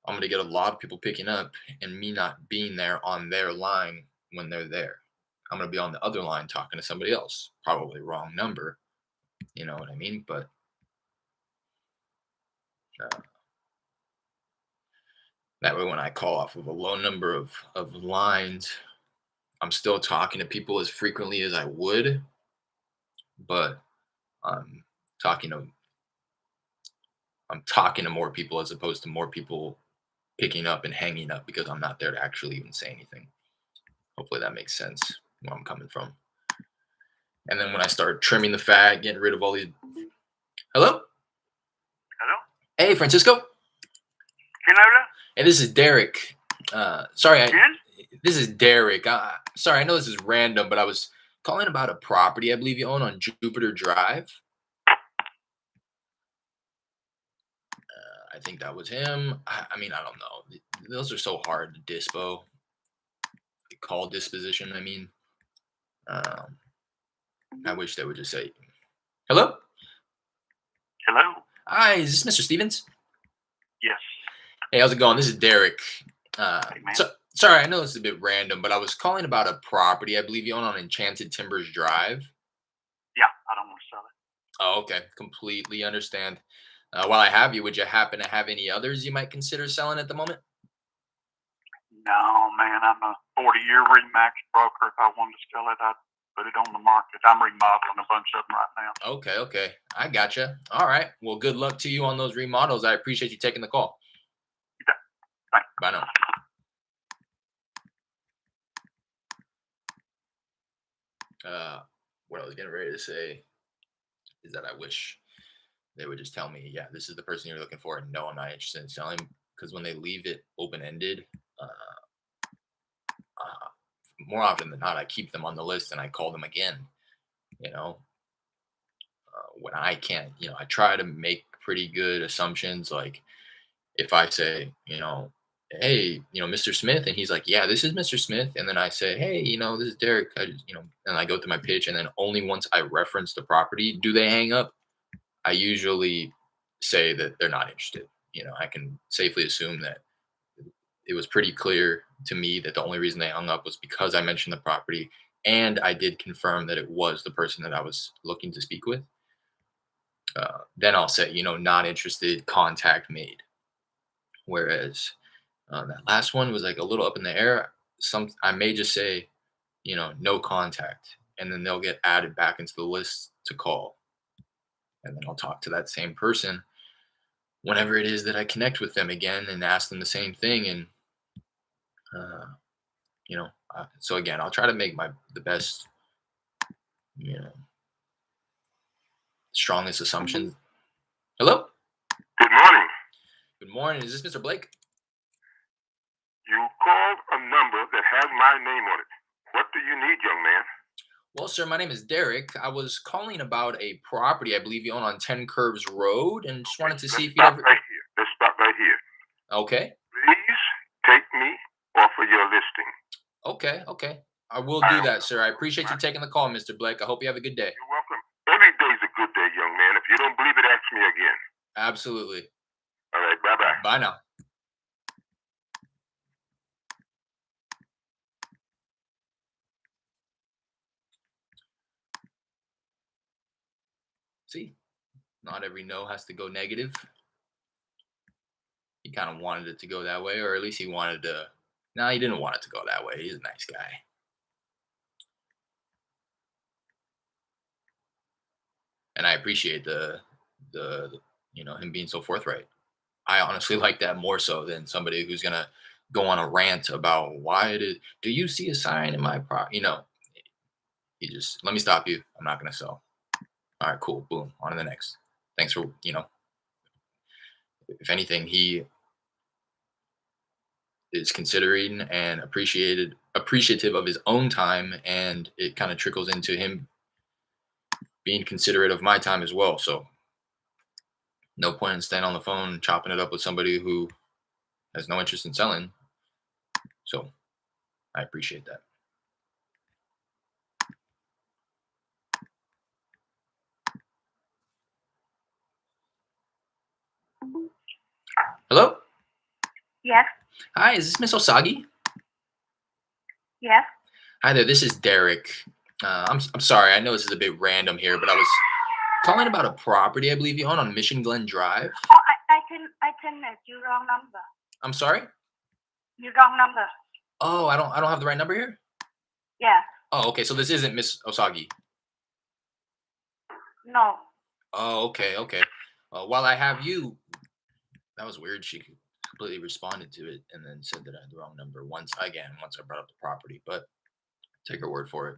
I'm going to get a lot of people picking up and me not being there on their line when they're there. I'm going to be on the other line talking to somebody else. Probably wrong number. You know what I mean? But that way when I call off of a low number of lines, I'm still talking to people as frequently as I would, but I'm talking to I'm talking to more people as opposed to more people picking up and hanging up because I'm not there to actually even say anything. Hopefully that makes sense where I'm coming from. And then when I start trimming the fat, getting rid of all these. Hello? Hello? Hey, Francisco. ¿Quién habla? Hey, this is Derek. Sorry, ¿Quién? this is Derek. Sorry, I know this is random, but I was calling about a property I believe you own on Jupiter Drive. I think that was him. I mean, I don't know. Those are so hard to dispo. Call disposition, I mean. I wish they would just say, hello? Hello? Hi, is this Mr. Stevens? Yes. Hey, how's it going? This is Derek. Hey, man. Sorry, I know this is a bit random, but I was calling about a property I believe you own on Enchanted Timbers Drive. Yeah, I don't want to sell it. Oh, okay. Completely understand. While I have you, would you happen to have any others you might consider selling at the moment? No, man, I'm a 40-year Remax broker. If I wanted to sell it, I'd put it on the market. I'm remodeling a bunch of them right now. Okay. I gotcha. All right. Well, good luck to you on those remodels. I appreciate you taking the call. Yeah. Thanks. Bye now. What I was getting ready to say is that I wish they would just tell me, yeah, this is the person you're looking for, and no, I'm not interested in selling. Because when they leave it open-ended, more often than not, I keep them on the list and I call them again. You know, when I can't, I try to make pretty good assumptions. Like if I say, hey, Mr. Smith, and he's like, yeah, this is Mr. Smith, and then I say, hey, this is Derek. I just, and I go through my pitch, and then only once I reference the property do they hang up. I usually say that they're not interested. I can safely assume that it was pretty clear to me that the only reason they hung up was because I mentioned the property, and I did confirm that it was the person that I was looking to speak with. Then I'll say, not interested, contact made. Whereas that last one was like a little up in the air. I may just say, no contact, and then they'll get added back into the list to call, and then I'll talk to that same person whenever it is that I connect with them again and ask them the same thing. And uh, so again, I'll try to make the best, you know, strongest assumptions. Hello. Good morning. Good morning. Is this Mr. Blake? You called a number that has my name on it. What do you need, young man? Well, sir, my name is Derek. I was calling about a property I believe you own on 10 Curves Road, and just wanted to see if you'd ever. Right here. Let's stop right here. Okay. Please take me off of your listing. Okay. I will do that, sir. I appreciate you taking the call, Mr. Blake. I hope you have a good day. You're welcome. Every day's a good day, young man. If you don't believe it, ask me again. Absolutely. All right, bye-bye. Bye now. See, not every no has to go negative. He kind of wanted it to go that way, or at least he wanted to. No, he didn't want it to go that way. He's a nice guy. And I appreciate him being so forthright. I honestly like that more so than somebody who's gonna go on a rant about do you see a sign in my he just, let me stop you. I'm not gonna sell. All right, cool. Boom. On to the next. Thanks for, if anything, he is considering and appreciative of his own time, and it kind of trickles into him being considerate of my time as well. So no point in staying on the phone chopping it up with somebody who has no interest in selling. So I appreciate that. Hello? Yes, Hi, is this Miss Osagi? yes. Hi there, this is Derek. I'm sorry, I know this is a bit random here, but I was calling about a property I believe you own on Mission Glen Drive. Oh, I think that you wrong number. I'm sorry? You wrong number. Oh, I don't have the right number here? Yeah. Oh, okay, so this isn't Miss Osagi. No. Oh, okay. While I have you, that was weird. She completely responded to it and then said that I had the wrong number once I brought up the property, but take her word for it.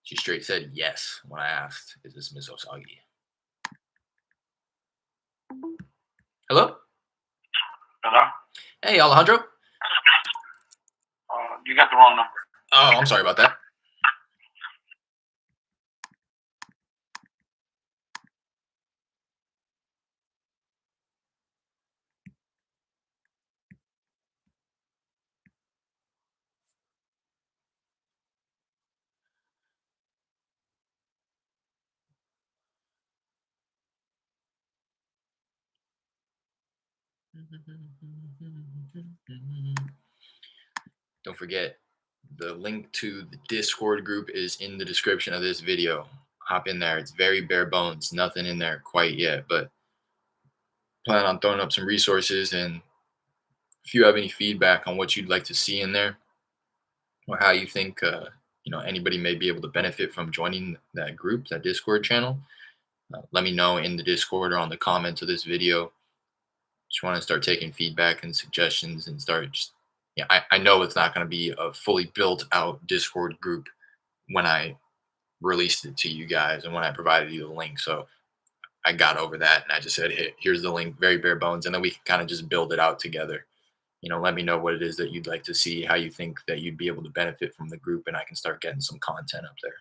She straight said yes when I asked, "Is this Miss Osagi?" Hello? Hello? Hey, Alejandro. You got the wrong number. Oh, I'm sorry about that. Don't forget, the link to the Discord group is in the description of this video. Hop in there. It's very bare bones. Nothing in there quite yet, but plan on throwing up some resources. And if you have any feedback on what you'd like to see in there, or how you think anybody may be able to benefit from joining that group, that Discord channel, let me know in the Discord or on the comments of this video. Just want to start taking feedback and suggestions and start just, yeah, I know it's not going to be a fully built out Discord group when I released it to you guys and when I provided you the link. So I got over that and I just said, hey, here's the link, very bare bones, and then we can kind of just build it out together. Let me know what it is that you'd like to see, how you think that you'd be able to benefit from the group, and I can start getting some content up there.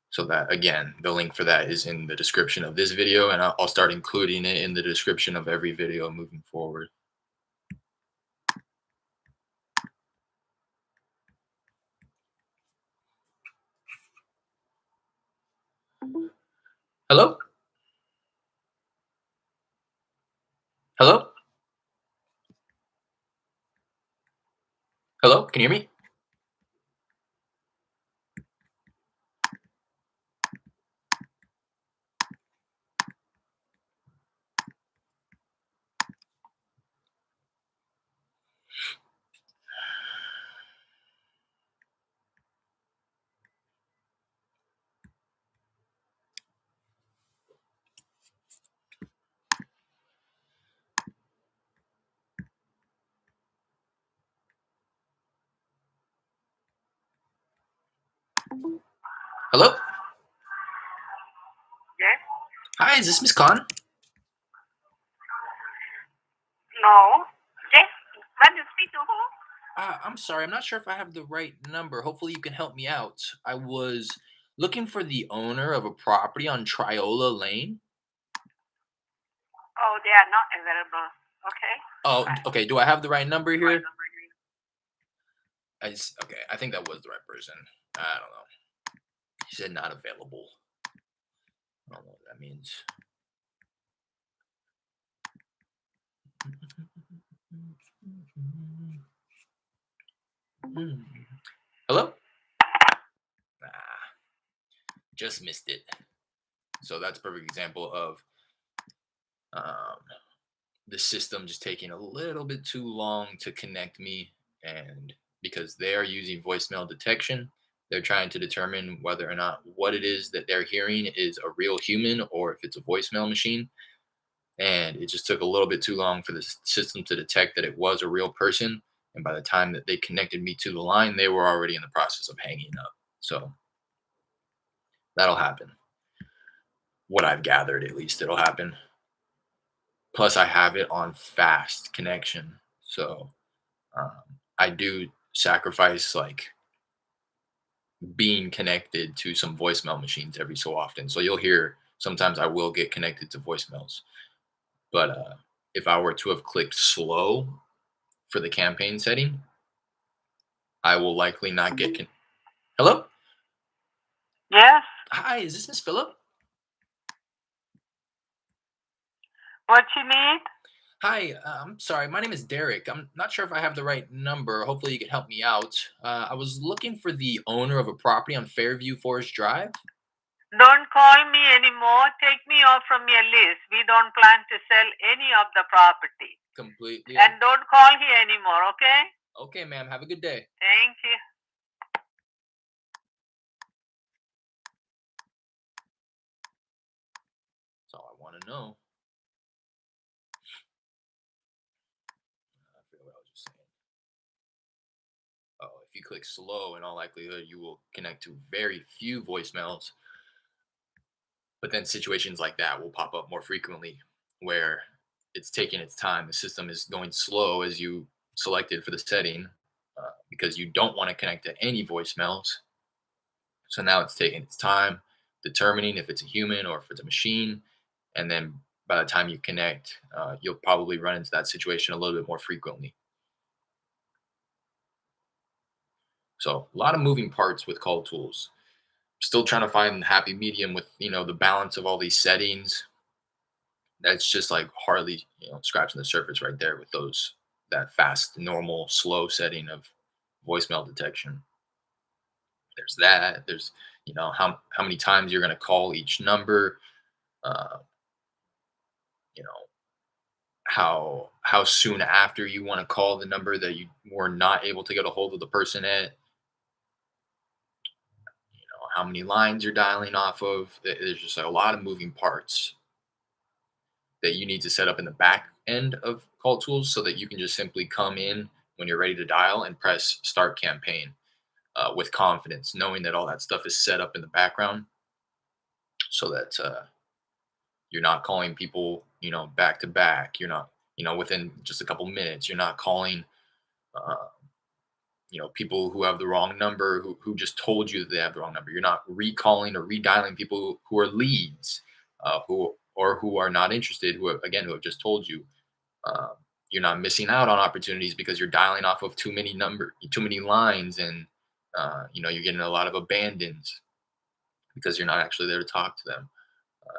So that, again, the link for that is in the description of this video, and I'll start including it in the description of every video moving forward. Hello? Hello? Hello? Can you hear me? Hello? Yes? Hi, is this Miss Khan? No. Yes. Want to speak to who? I'm sorry, I'm not sure if I have the right number. Hopefully, you can help me out. I was looking for the owner of a property on Triola Lane. Oh, they are not available. Okay. Oh, Bye. okay. Do I have the right number here? Okay, I think that was the right person. I don't know. He said not available. I don't know what that means. Hello? Ah, just missed it. So that's a perfect example of um, the system just taking a little bit too long to connect me. And because they are using voicemail detection, they're trying to determine whether or not what it is that they're hearing is a real human or if it's a voicemail machine. And it just took a little bit too long for the system to detect that it was a real person. And by the time that they connected me to the line, they were already in the process of hanging up. So that'll happen. What I've gathered, at least, it'll happen. Plus, I have it on fast connection. So I do sacrifice like being connected to some voicemail machines every so often. So you'll hear sometimes I will get connected to voicemails. But if I were to have clicked slow for the campaign setting, I will likely not get. Hello? Yes? Hi, is this Miss Phillip? What you need? Hi, I'm sorry. My name is Derek. I'm not sure if I have the right number. Hopefully, you can help me out. I was looking for the owner of a property on Fairview Forest Drive. Don't call me anymore. Take me off from your list. We don't plan to sell any of the property. Completely. And don't call here anymore, okay? Okay, ma'am. Have a good day. Thank you. That's all I want to know. I forget what I was just saying. Oh, if you click slow, in all likelihood, you will connect to very few voicemails. But then situations like that will pop up more frequently where it's taking its time. The system is going slow as you selected for the setting because you don't want to connect to any voicemails. So now it's taking its time determining if it's a human or if it's a machine. And then by the time you connect, you'll probably run into that situation a little bit more frequently. So a lot of moving parts with call tools. Still trying to find the happy medium with the balance of all these settings. That's just like hardly scratching the surface right there with those that fast, normal, slow setting of voicemail detection. There's that. There's how many times you're going to call each number. Uh, you know how soon after you want to call the number that you were not able to get a hold of the person at. How many lines you're dialing off of. There's just a lot of moving parts that you need to set up in the back end of call tools so that you can just simply come in when you're ready to dial and press start campaign with confidence, knowing that all that stuff is set up in the background so that you're not calling people, back to back. You're not, within just a couple minutes, you're not calling, uh, people who have the wrong number, who just told you that they have the wrong number. You're not recalling or redialing people who are leads, who are not interested, who have just told you. Um, you're not missing out on opportunities because you're dialing off of too many lines, and you're getting a lot of abandons because you're not actually there to talk to them.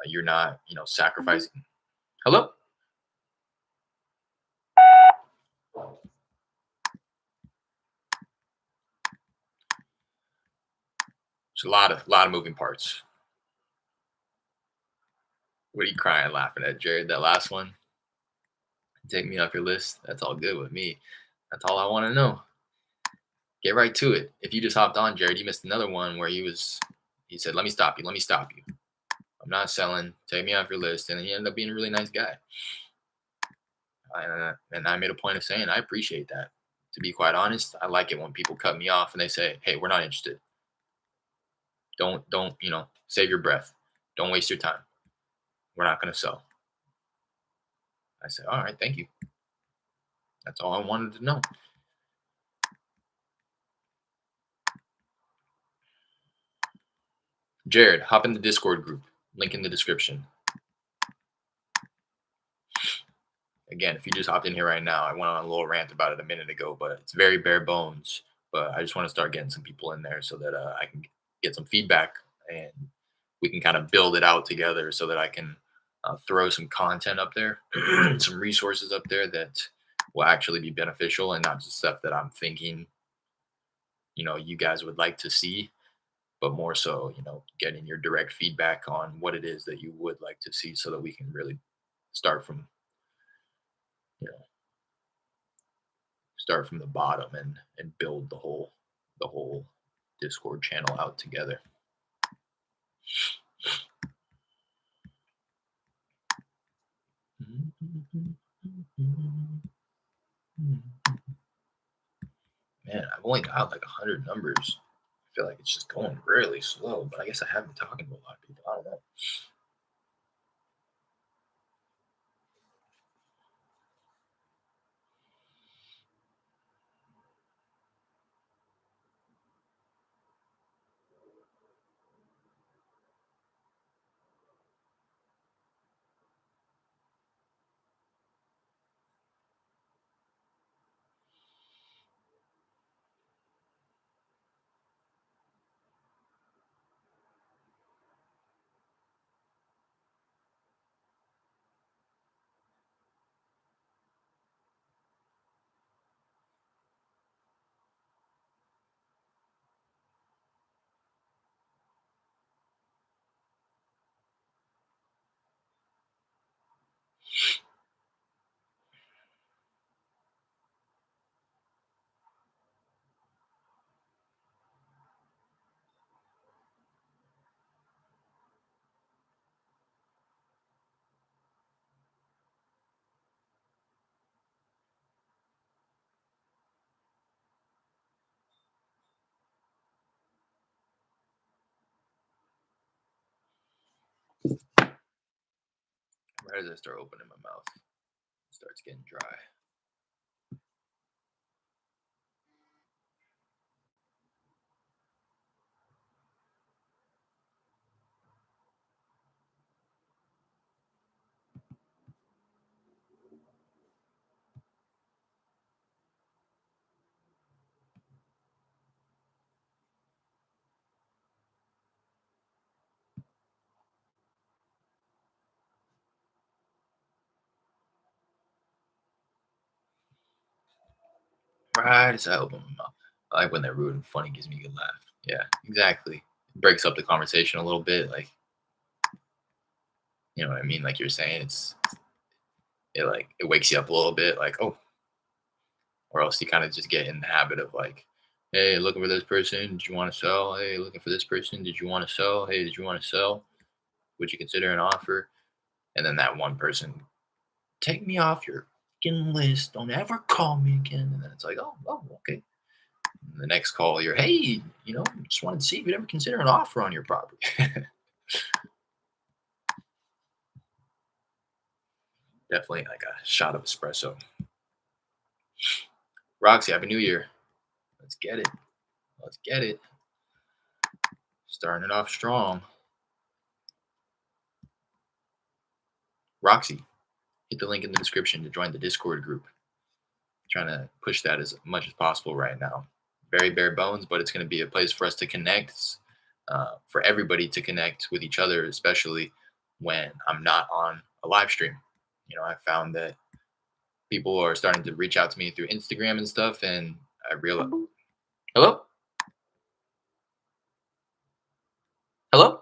You're not, sacrificing. Hello. There's a lot of moving parts. What are you crying, laughing at, Jared? That last one. Take me off your list. That's all good with me. That's all I want to know. Get right to it. If you just hopped on, Jared, you missed another one where he said, "Let me stop you. Let me stop you. I'm not selling. Take me off your list." And he ended up being a really nice guy. And I made a point of saying, I appreciate that. To be quite honest, I like it when people cut me off and they say, "Hey, we're not interested." Don't save your breath. Don't waste your time. We're not going to sell. I said, all right, thank you. That's all I wanted to know. Jared, hop in the Discord group. Link in the description. Again, if you just hopped in here right now, I went on a little rant about it a minute ago, but it's very bare bones. But I just want to start getting some people in there so that I can get some feedback and we can kind of build it out together so that I can throw some content up there, some resources up there that will actually be beneficial and not just stuff that I'm thinking, you guys would like to see, but more so, getting your direct feedback on what it is that you would like to see so that we can really start from, you know, start from the bottom and build the whole Discord channel out together. Man, I've only got like 100 numbers. I feel like it's just going really slow, but I guess I have been talking to a lot of people. I don't know. Right as I start opening my mouth, it starts getting dry. Right as I open my mouth. I like when they're rude and funny, gives me a good laugh. Yeah, exactly. It breaks up the conversation a little bit. Like, you know what I mean? Like you're saying, it wakes you up a little bit. Like, oh, or else you kind of just get in the habit of like, hey, looking for this person. Did you want to sell? Hey, looking for this person. Did you want to sell? Hey, did you want to sell? Would you consider an offer? And then that one person, take me off your fucking list. Don't ever call me again. And then it's like, oh, okay. And the next call, you're, hey, just wanted to see if you'd ever consider an offer on your property. Definitely like a shot of espresso. Roxy, Happy New Year. Let's get it. Let's get it. Starting it off strong. Roxy, hit the link in the description to join the Discord group. Trying to push that as much as possible right now. Very bare bones, but it's going to be a place for us to connect, for everybody to connect with each other, especially when I'm not on a live stream. I found that people are starting to reach out to me through Instagram and stuff, and I realized, hello? Hello?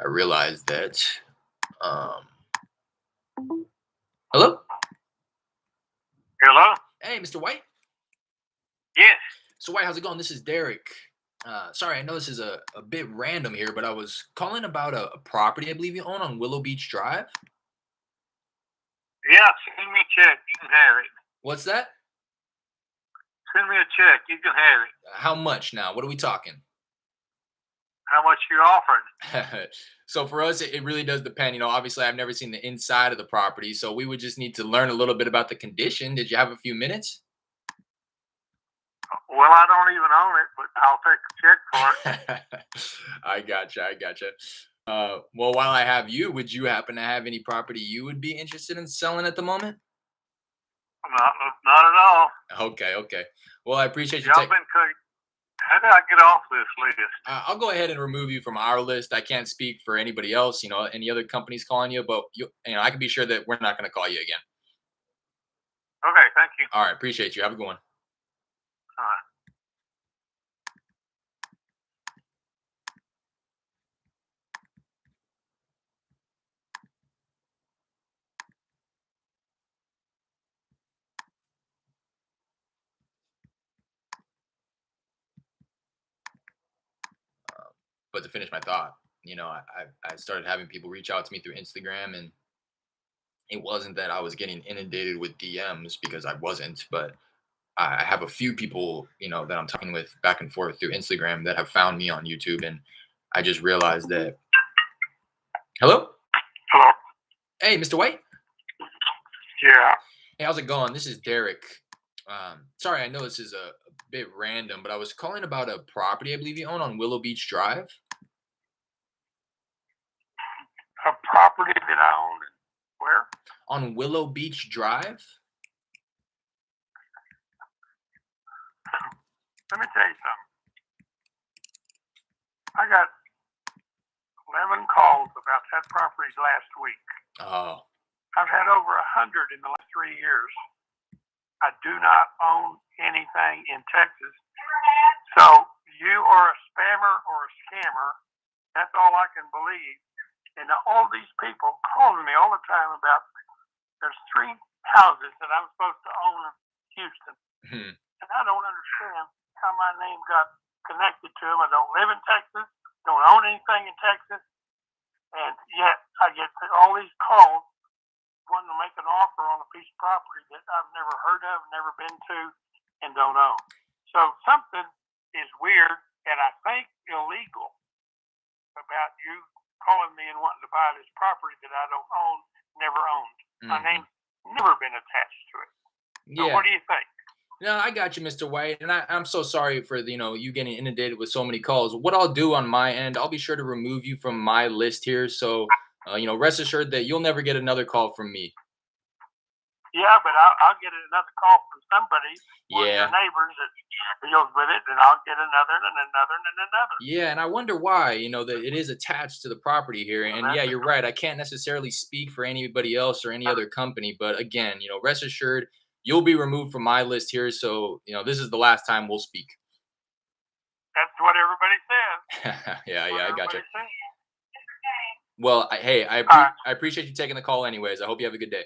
I realized that, hello? Hello? Hey, Mr. White. Yes. So White, how's it going? This is Derek. Sorry, I know this is a bit random here, but I was calling about a property I believe you own on Willow Beach Drive. Yeah, send me check. You can have it. What's that? Send me a check. You can have it. How much now? What are we talking? How much you offering? So for us, it really does depend. Obviously, I've never seen the inside of the property, so we would just need to learn a little bit about the condition. Did you have a few minutes? Well, I don't even own it, but I'll take a check for it. I gotcha. I gotcha. Well, while I have you, would you happen to have any property you would be interested in selling at the moment? Not at all. Okay. Okay. Well, I appreciate you Y'all taking. been cooking. How do I get off this list? I'll go ahead and remove you from our list. I can't speak for anybody else. Any other companies calling you, but I can be sure that we're not going to call you again. Okay, thank you. All right. Appreciate you. Have a good one. All right. But to finish my thought, I started having people reach out to me through Instagram, and it wasn't that I was getting inundated with DMs, because I wasn't, but I have a few people, that I'm talking with back and forth through Instagram that have found me on YouTube, and I just realized that. Hello? Hello. Hey, Mr. White. Yeah. Hey, how's it going? This is Derek. Sorry, I know this is a bit random, but I was calling about a property I believe you own on Willow Beach Drive. A property that I own. Where? On Willow Beach Drive? Let me tell you something. I got 11 calls about that property last week. Oh. I've had over 100 in the last 3 years. I do not own anything in Texas. So you are a spammer or a scammer. That's all I can believe. And all these people calling me all the time about there's 3 houses that I'm supposed to own in Houston. And I don't understand how my name got connected to them. I don't live in Texas, don't own anything in Texas. And yet I get all these calls wanting to make an offer on a piece of property that I've never heard of, never been to, and don't own. So something is weird and I think illegal about you calling me and wanting to buy this property that I don't own, never owned. My name's never been attached to it. So Yeah. what do you think? No, I got you, Mr. White, and I'm so sorry for you getting inundated with so many calls. What I'll do on my end, I'll be sure to remove you from my list here, so rest assured that you'll never get another call from me. Yeah, but I'll get another call from somebody, one of Yeah. your neighbors that deals with it, and I'll get another and another and another. Yeah, and I wonder why, that it is attached to the property here. And yeah, you're right. I can't necessarily speak for anybody else or any other company, but again, rest assured you'll be removed from my list here. So, this is the last time we'll speak. That's what everybody says. Yeah, I gotcha. Everybody says. Well, I right. appreciate you taking the call anyways. I hope you have a good day.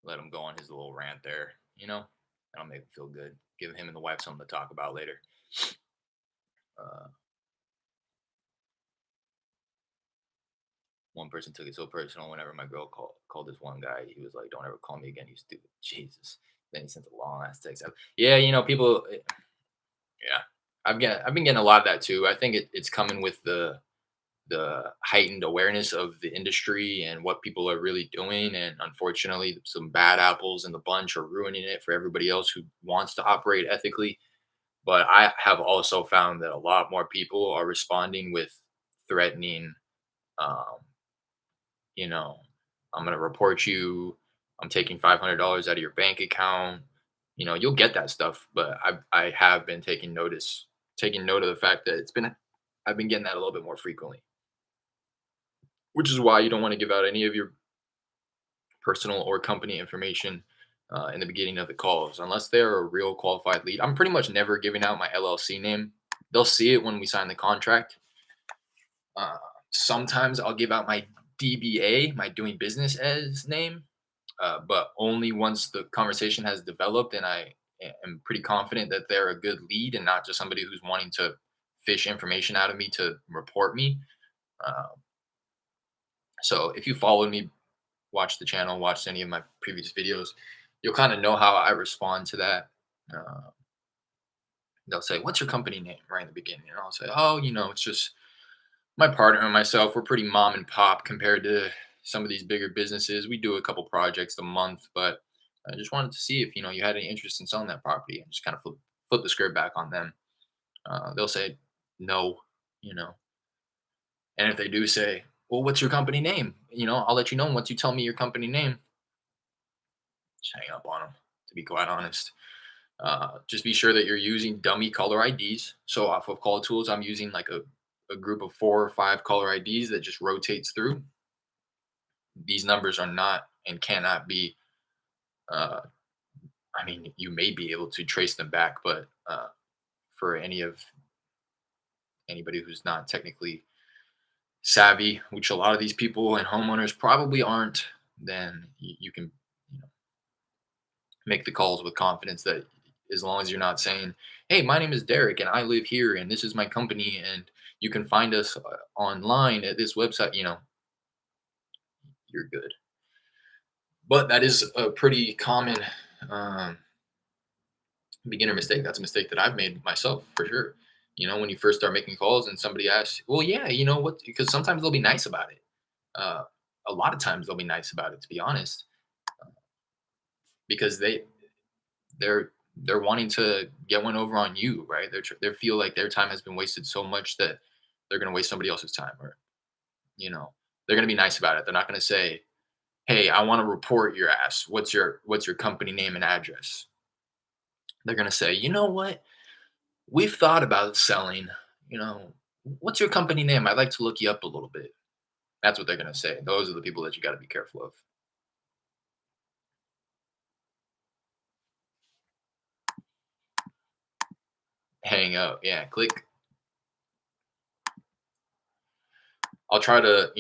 Let him go on his little rant there, that'll make him feel good. Give him and the wife something to talk about later. One person took it so personal whenever my girl called this one guy. He was like, "Don't ever call me again, you stupid." Jesus. Then he sent a long ass text out. Yeah, people. Yeah, I've been getting a lot of that too. I think it's coming with the heightened awareness of the industry and what people are really doing, and unfortunately some bad apples in the bunch are ruining it for everybody else who wants to operate ethically. But I have also found that a lot more people are responding with threatening, um, I'm going to report you, I'm taking $500 out of your bank account. You'll get that stuff, but I have been taking note of the fact that I've been getting that a little bit more frequently, which is why you don't want to give out any of your personal or company information in the beginning of the calls, unless they're a real qualified lead. I'm pretty much never giving out my LLC name. They'll see it when we sign the contract. Sometimes I'll give out my DBA, my doing business as name, but only once the conversation has developed and I am pretty confident that they're a good lead and not just somebody who's wanting to fish information out of me to report me. So if you followed me, watched the channel, watched any of my previous videos, you'll kind of know how I respond to that. Uh, they'll say, "What's your company name?" right in the beginning, and I'll say, "Oh, it's just my partner and myself. We're pretty mom and pop compared to some of these bigger businesses. We do a couple projects a month, but I just wanted to see if you had any interest in selling that property," and just kind of flip the script back on them. They'll say no, you know, and if they do say, "Well, what's your company name?" I'll let you know once you tell me your company name. Just hang up on them. To be quite honest. Just be sure that you're using dummy color IDs. So off of Call Tools, I'm using like a group of 4 or 5 caller IDs that just rotates through. These numbers are not and cannot be. Uh, I mean, you may be able to trace them back, but for anybody who's not technically savvy, which a lot of these people and homeowners probably aren't, then you can you know, make the calls with confidence that as long as you're not saying, "Hey, my name is Derek and I live here and this is my company and you can find us online at this website," you're good. But that is a pretty common um, beginner mistake. That's a mistake that I've made myself for sure. When you first start making calls and somebody asks, "Well, yeah, you know what?" Because sometimes they'll be nice about it. Uh, a lot of times they'll be nice about it, to be honest, because they're they're wanting to get one over on you, right? They feel like their time has been wasted so much that they're going to waste somebody else's time, or you know, they're going to be nice about it. They're not going to say, "Hey, I want to report your ass. What's your company name and address?" They're going to say, "You know what? We've thought about selling. You know, what's your company name? I'd like to look you up a little bit." That's what they're going to say. Those are the people that you got to be careful of. Hang up. Yeah, click. I'll try to,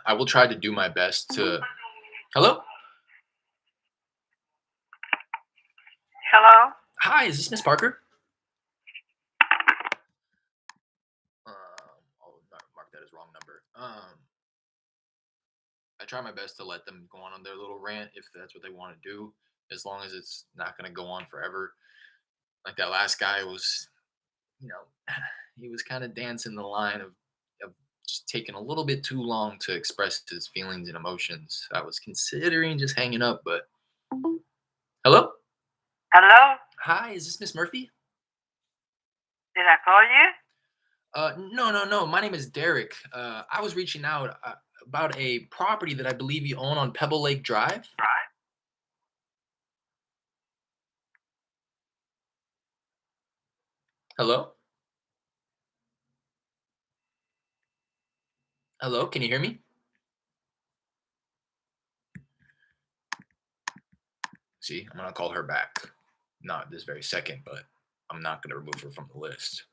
I will try to do my best to. Hello? Hello? Hi, is this Miss Parker? I'll mark that as wrong number. I try my best to let them go on their little rant if that's what they want to do, as long as it's not going to go on forever. Like that last guy was, you know, he was kind of dancing the line of just taking a little bit too long to express his feelings and emotions. I was considering just hanging up, but hello? Hello? Hi, is this Miss Murphy? Did I call you? No, no, no. My name is Derek. I was reaching out about a property that I believe you own on Pebble Lake Drive. Hello? Hello? Can you hear me? See, I'm gonna call her back. Not this very second, but I'm not gonna remove her from the list.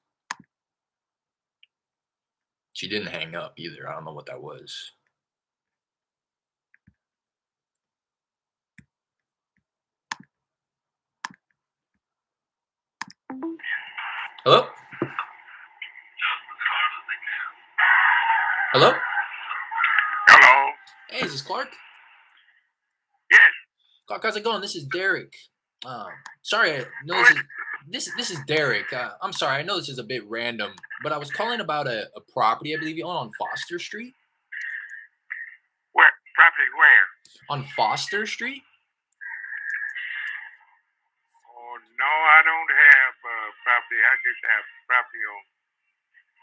She didn't hang up either. I don't know what that was. Hello? Hello? Hello. Hey, is this Clark? Yes. Clark, how's it going? This is Derek. Sorry, I know this is Derek. I'm sorry, I know this is a bit random, but I was calling about a property I believe you own on Foster Street. Where? Property where? On Foster Street? Oh, no, I don't have property. I just have property on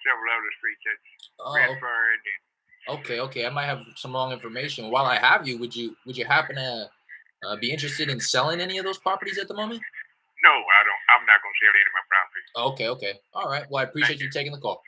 several other streets that's Oh, transferred. okay, okay. I might have some wrong information. While I have you, would you happen to be interested in selling any of those properties at the moment? No, I don't. I'm not going to sell any of my property. Okay, okay. All right. Well, I appreciate you taking the call.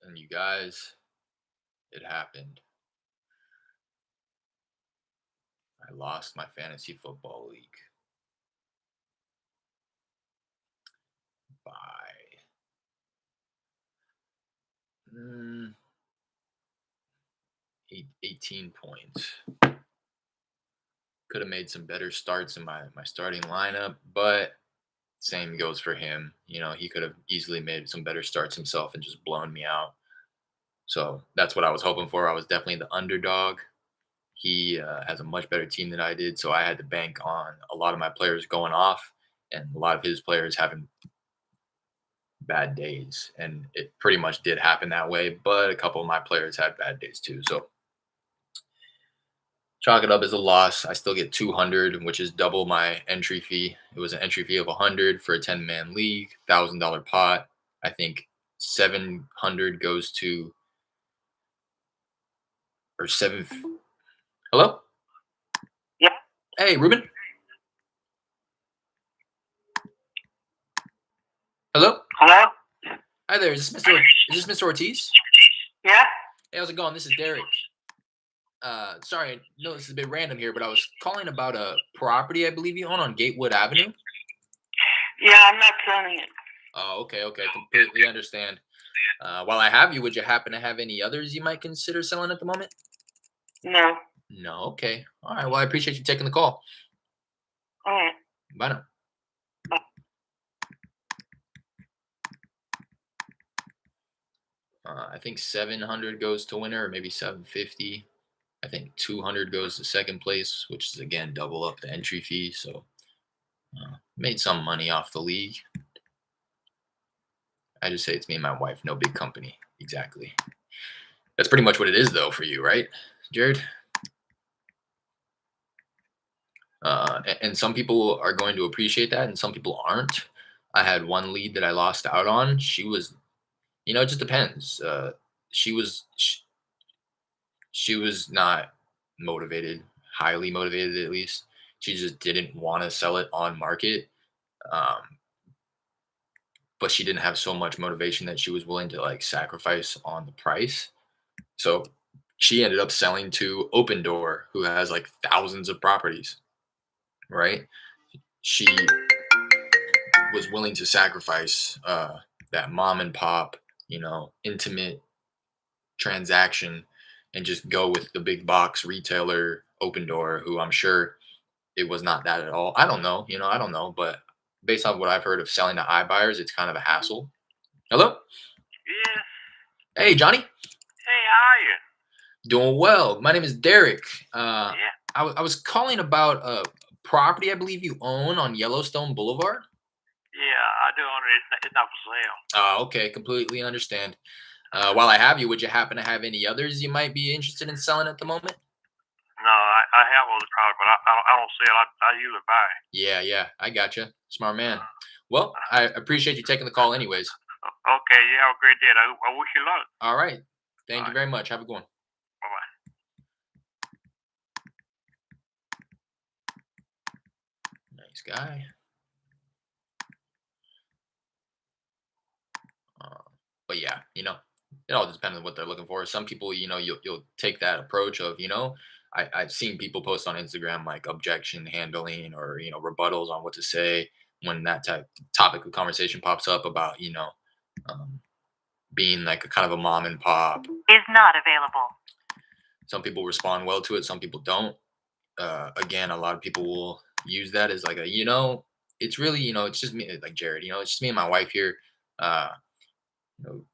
And you guys, it happened. I lost my fantasy football league by mm, 18 points. Could have made some better starts in my starting lineup, but same goes for him. He could have easily made some better starts himself and just blown me out. So that's what I was hoping for. I was definitely the underdog. He has a much better team than I did, so I had to bank on a lot of my players going off and a lot of his players having bad days. And it pretty much did happen that way, but a couple of my players had bad days too. So chalk it up as a loss. I still get 200, which is double my entry fee. It was an entry fee of 100 for a 10-man league, $1,000 pot. I think 700 goes to or seven. Hello? Yeah. Hey, Ruben. Hello? Hello? Hi there. Is this Mr. Ortiz? Yeah? Hey, how's it going? This is Derek. Sorry, I know this is a bit random here, but I was calling about a property I believe you own on Gatewood Avenue. Yeah, I'm not selling it. Oh, okay, completely understand. While I have you, would you happen to have any others you might consider selling at the moment? No. No, okay. All right, well, I appreciate you taking the call. All right. Bye now. I think 700 goes to winner, or maybe 750. I think 200 goes to second place, which is again double up the entry fee. So made some money off the league. I just say it's me and my wife, no big company. Exactly. That's pretty much what it is, though, for you, right, Jared? And some people are going to appreciate that, and some people aren't. I had one lead that I lost out on. She was, it just depends. She was not motivated, highly motivated at least. She just didn't want to sell it on market. Um, but she didn't have so much motivation that she was willing to like sacrifice on the price. So she ended up selling to Open Door, who has like thousands of properties, right? She was willing to sacrifice that mom and pop, intimate transaction and just go with the big box retailer Open Door, who I'm sure it was not that at all. I don't know, I don't know, but based on what I've heard of selling to iBuyers, it's kind of a hassle. Hello? Yes. Hey, Johnny. Hey, how are you? Doing well. My name is Derek. Yeah. I was calling about a property I believe you own on Yellowstone Boulevard. Yeah, I do own it. It's not for sale. Okay, completely understand. While I have you, would you happen to have any others you might be interested in selling at the moment? No, I have all the product, but I don't sell. I usually buy. Yeah, I gotcha. Smart man. Well, I appreciate you taking the call anyways. Okay, you have a great day. I wish you luck. All right. Thank All you right. very much. Have a good one. Bye-bye. Nice guy. But yeah, it all depends on what they're looking for. Some people, you'll take that approach of, I've seen people post on Instagram like objection handling or rebuttals on what to say when that topic of conversation pops up about um, being like a kind of a mom and pop. Is not available. Some people respond well to it, some people don't. Again, a lot of people will use that as like it's really it's just me, like Jared. It's just me and my wife here. Uh,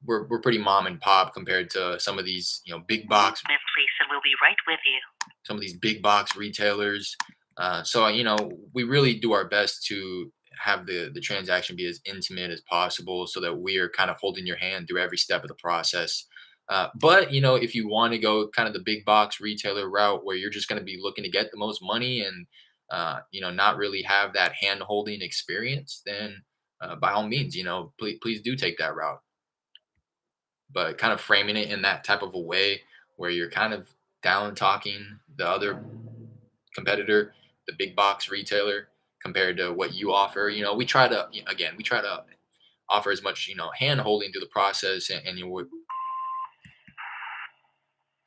we're pretty mom and pop compared to some of these big box. This please, and we'll be right with you. Some of these big box retailers. So we really do our best to have the transaction be as intimate as possible, so that we are kind of holding your hand through every step of the process. But if you want to go kind of the big box retailer route, where you're just going to be looking to get the most money and not really have that hand holding experience, then by all means, please do take that route. But kind of framing it in that type of a way where you're kind of down talking the other competitor, the big box retailer, compared to what you offer. We try to, again, we try to offer as much, hand holding through the process, and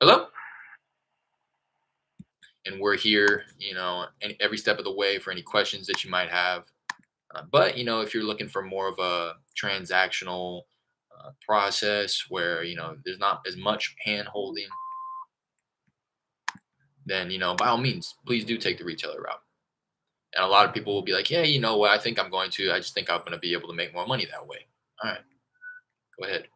Hello? And we're here, every step of the way for any questions that you might have. But, if you're looking for more of a transactional process where, there's not as much hand holding, then, by all means, please do take the retailer route. And a lot of people will be like, yeah, you know what? I think I'm going to. I just think I'm going to be able to make more money that way. All right, go ahead.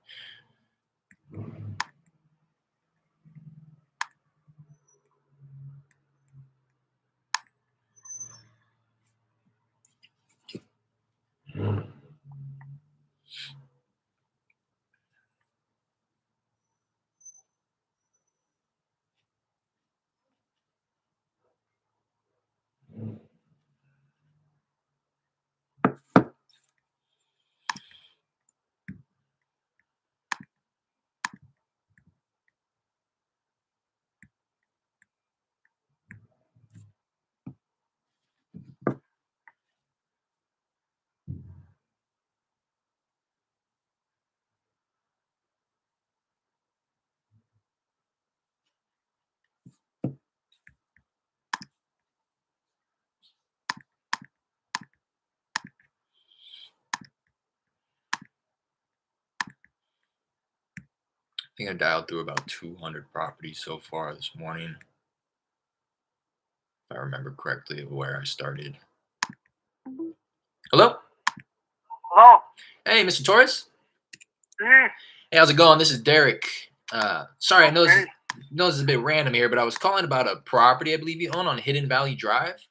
I think I dialed through about 200 properties so far this morning, if I remember correctly, of where I started. Hello? Hello? Hey, Mr. Torres? Hey, Hey, how's it going? This is Derek. Sorry, I know okay. this is a bit random here, but I was calling about a property I believe you own on Hidden Valley Drive.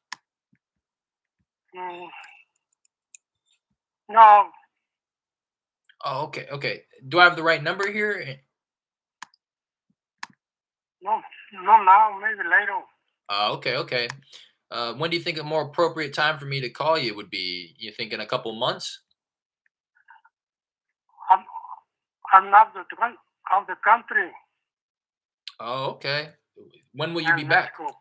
Mm, no, Oh, okay. Do I have the right number here? no, no now, maybe later. Okay. When do you think a more appropriate time for me to call you would be? You think in a couple months? I'm, I'm not of the country. Oh, okay. When will you be In back? Mexico.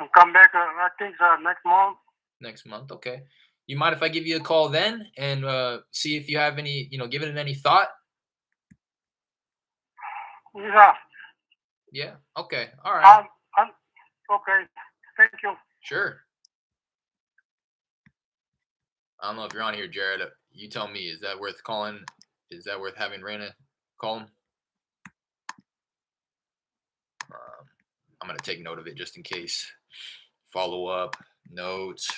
I'll come back, I think, next month. Next month, okay. You mind if I give you a call then and see if you have any, give it any thought? Yeah. Yeah. Okay. All right. I'm, okay. Thank you. Sure. I don't know if you're on here, Jared. You tell me. Is that worth calling? Is that worth having Raina call him? I'm gonna take note of it just in case. Follow up notes.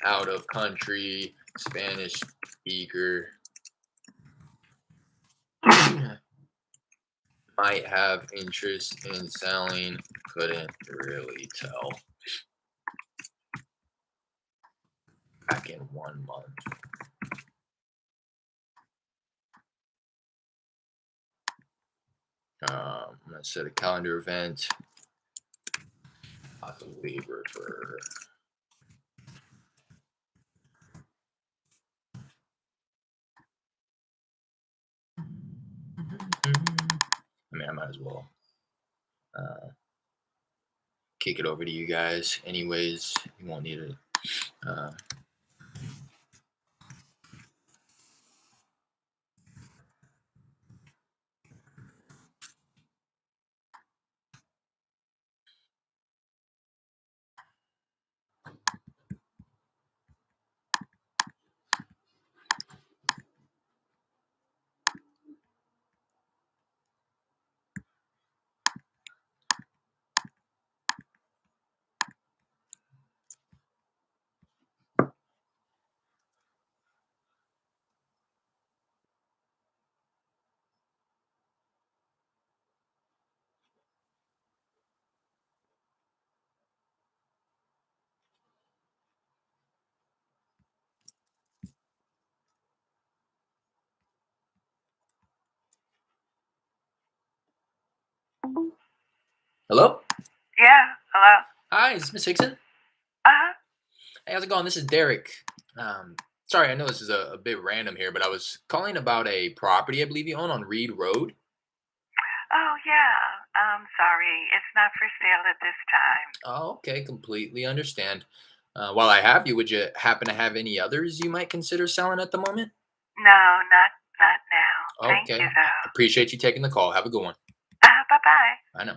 Out of country Spanish speaker might have interest in selling. Couldn't really tell. Back in 1 month. I'm gonna set a calendar event. Possibly refer. I mean, I might as well kick it over to you guys. Anyways, you won't need it. Hello? Yeah, hello. Hi, is this Miss Hickson? Uh-huh. Hey, how's it going? This is Derek. Sorry, I know this is a bit random here, but I was calling about a property I believe you own on Reed Road. Oh, yeah. Sorry. It's not for sale at this time. Oh, okay, completely understand. While I have you, would you happen to have any others you might consider selling at the moment? No, not now. Thank Okay, you, though. appreciate you taking the call. Have a good one. Bye. Bye-bye. I know.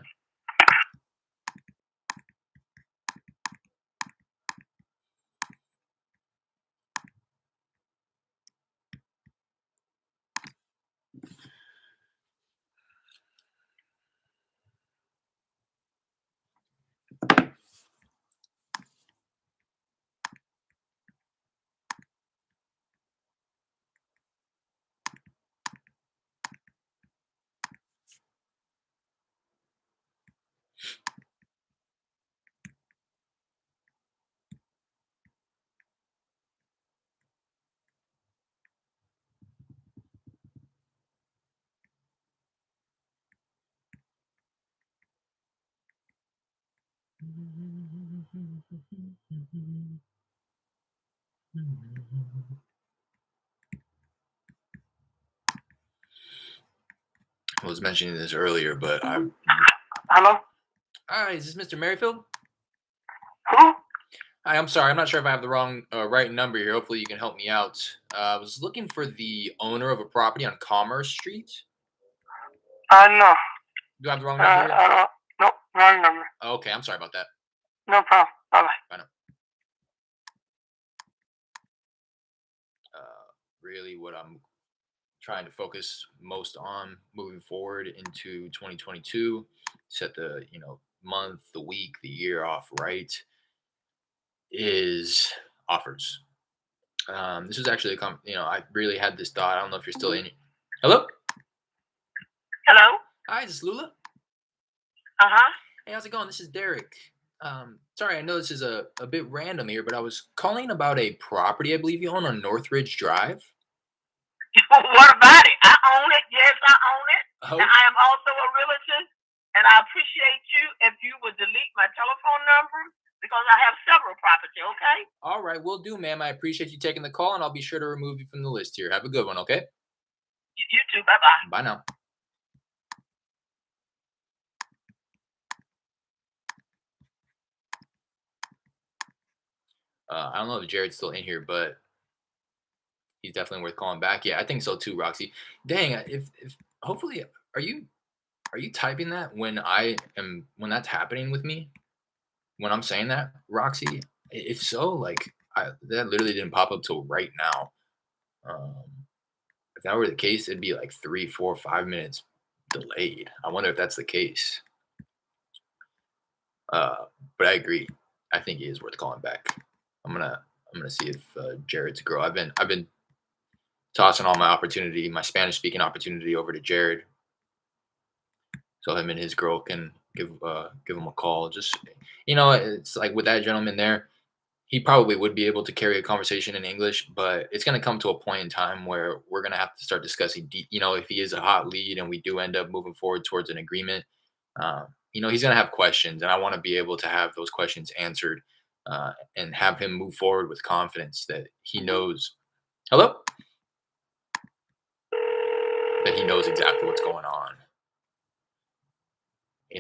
I was mentioning this earlier, but Hello? Hi, is this Mr. Merrifield? Who? Hi, I'm sorry. I'm not sure if I have the right number here. Hopefully, you can help me out. I was looking for the owner of a property on Commerce Street. No. Do I have the wrong number here? I don't. Nope, wrong number. Okay, I'm sorry about that. No problem. Bye-bye. Bye now. Really, what I'm trying to focus most on moving forward into 2022, set the month, the week, the year off right, is offers. This was actually I really had this thought. I don't know if you're still in it. Hello? Hello? Hi, is this Lula? Uh-huh. Hey, how's it going? This is Derek. Sorry, I know this is a bit random here, but I was calling about a property I believe you own on Northridge Drive. What about it? I own it. Yes, I own it. Oh, And I am also a realtor. And I appreciate you if you would delete my telephone number because I have several property, okay? all right, will do, ma'am. I appreciate you taking the call, and I'll be sure to remove you from the list here. Have a good one, okay? You too. Bye-bye. Bye now. I don't know if Jared's still in here, but he's definitely worth calling back. Yeah, I think so too, Roxy. Dang, if hopefully are you typing that when that's happening with me? When I'm saying that, Roxy? If so, like that literally didn't pop up till right now. Um, if that were the case, it'd be like 3, 4, 5 minutes delayed. I wonder if that's the case. But I agree. I think he is worth calling back. I'm gonna see if Jared's a girl. I've been tossing all my Spanish speaking opportunity over to Jared, so him and his girl can give him a call. Just it's like with that gentleman there, he probably would be able to carry a conversation in English, but it's gonna come to a point in time where we're gonna have to start discussing if he is a hot lead and we do end up moving forward towards an agreement. He's gonna have questions, and I want to be able to have those questions answered, and have him move forward with confidence that he knows. Hello? That he knows exactly what's going on.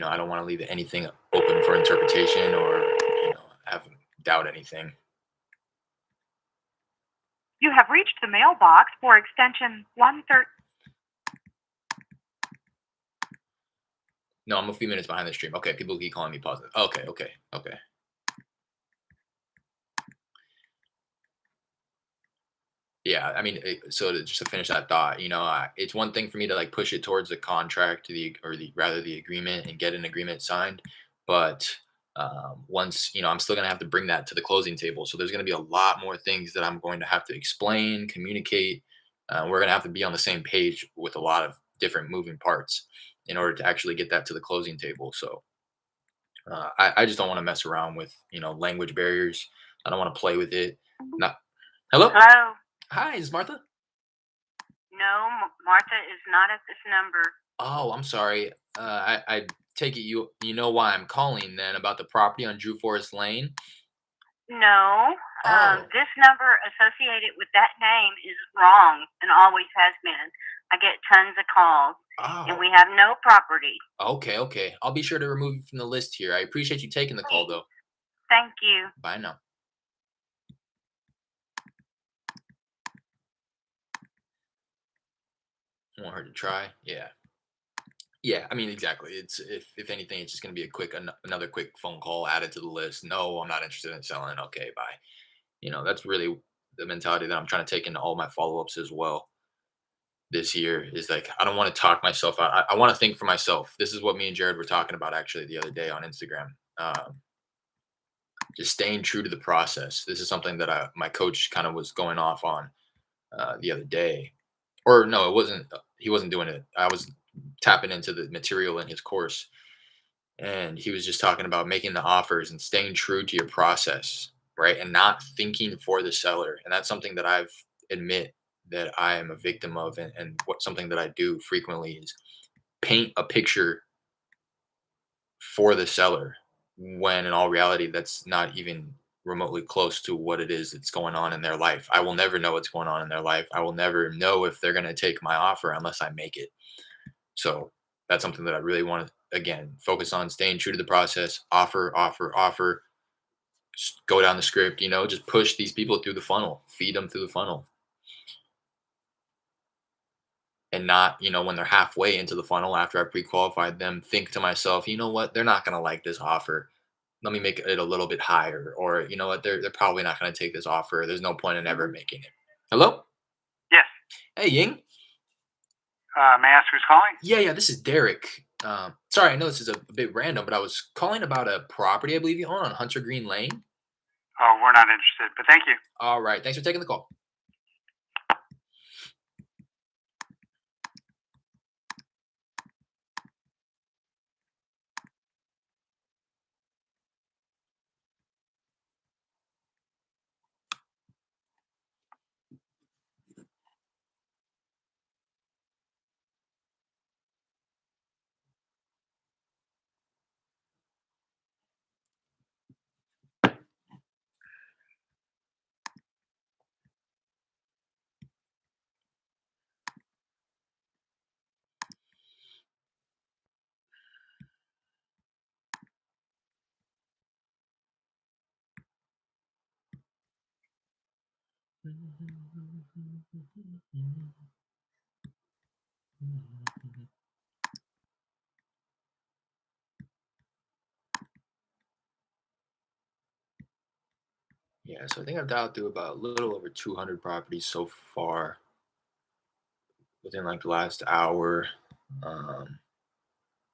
I don't want to leave anything open for interpretation or have him doubt anything. You have reached the mailbox for extension 113. No, I'm a few minutes behind the stream. Okay, people keep calling me positive. Okay. Yeah, I mean, just to finish that thought, it's one thing for me to like push it towards the contract, the agreement, and get an agreement signed, but once I'm still gonna have to bring that to the closing table. So there's gonna be a lot more things that I'm going to have to explain, communicate. We're gonna have to be on the same page with a lot of different moving parts in order to actually get that to the closing table. So I just don't want to mess around with language barriers. I don't want to play with it. Not hello. Hello. Hi, is Martha? No, Martha is not at this number. Oh, I'm sorry. I take it you know why I'm calling then about the property on Drew Forest Lane. No. Oh, This number associated with that name is wrong and always has been. I get tons of calls, and oh, we have no property. okay. I'll be sure to remove you from the list here. I appreciate you taking the call though. Thank you. Bye now. Want her to try? Yeah. Yeah, I mean, exactly. It's if anything, it's just gonna be a another quick phone call added to the list. No, I'm not interested in selling. Okay, bye. That's really the mentality that I'm trying to take into all my follow-ups as well this year is like I don't want to talk myself out. I want to think for myself. This is what me and Jared were talking about actually the other day on Instagram. Just staying true to the process. This is something that my coach kind of was going off on the other day. Or no, it wasn't. He wasn't doing it. I was tapping into the material in his course, and he was just talking about making the offers and staying true to your process, right? And not thinking for the seller. And that's something that I've admit that I am a victim of, and what something that I do frequently is paint a picture for the seller when in all reality that's not even remotely close to what it is that's going on in their life. I will never know what's going on in their life. I will never know if they're going to take my offer unless I make it. So that's something that I really want to again focus on, staying true to the process, offer, offer, offer, just go down the script, just push these people through the funnel, feed them through the funnel. And not, when they're halfway into the funnel after I pre-qualified them, think to myself, you know what, they're not going to like this offer. Let me make it a little bit higher. Or you know what, they're probably not going to take this offer. There's no point in ever making it. Hello? Yes. Hey, Ying. May I ask who's calling? Yeah, this is Derek. Sorry, I know this is a bit random, but I was calling about a property I believe you own on Hunter Green Lane. Oh, we're not interested, but thank you. All right, thanks for taking the call. Yeah, so I think I've dialed through about a little over 200 properties so far within like the last hour. Um,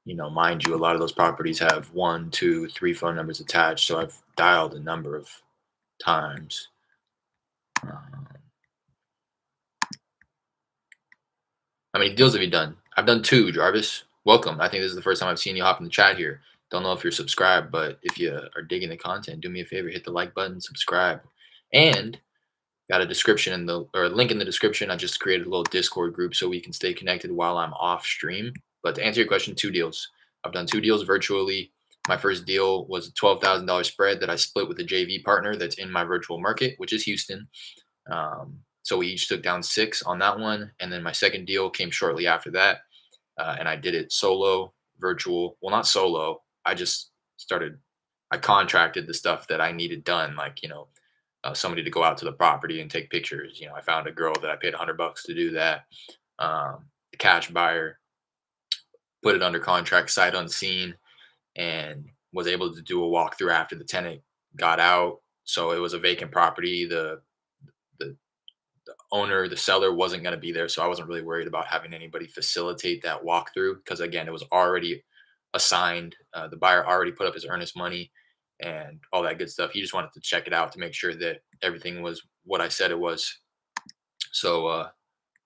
mind you, a lot of those properties have one, two, three phone numbers attached, so I've dialed a number of times. Um, how many deals have you done? I've done two, Jarvis. Welcome. I think this is the first time I've seen you hop in the chat here. Don't know if you're subscribed, but if you are digging the content, do me a favor, hit the like button, subscribe, and got a description in the or a link in the description. I just created a little Discord group so we can stay connected while I'm off stream. But to answer your question, two deals. I've done two deals virtually. My first deal was a $12,000 spread that I split with a JV partner that's in my virtual market, which is Houston. So we each took down 6 on that one. And then my second deal came shortly after that. And I did it solo, virtual. Well, not solo. I contracted the stuff that I needed done, like, somebody to go out to the property and take pictures. I found a girl that I paid $100 to do that. The cash buyer, put it under contract, sight unseen, and was able to do a walkthrough after the tenant got out. So it was a vacant property. The owner, the seller wasn't going to be there, so I wasn't really worried about having anybody facilitate that walkthrough because again, it was already assigned. The buyer already put up his earnest money and all that good stuff. He just wanted to check it out to make sure that everything was what I said it was. So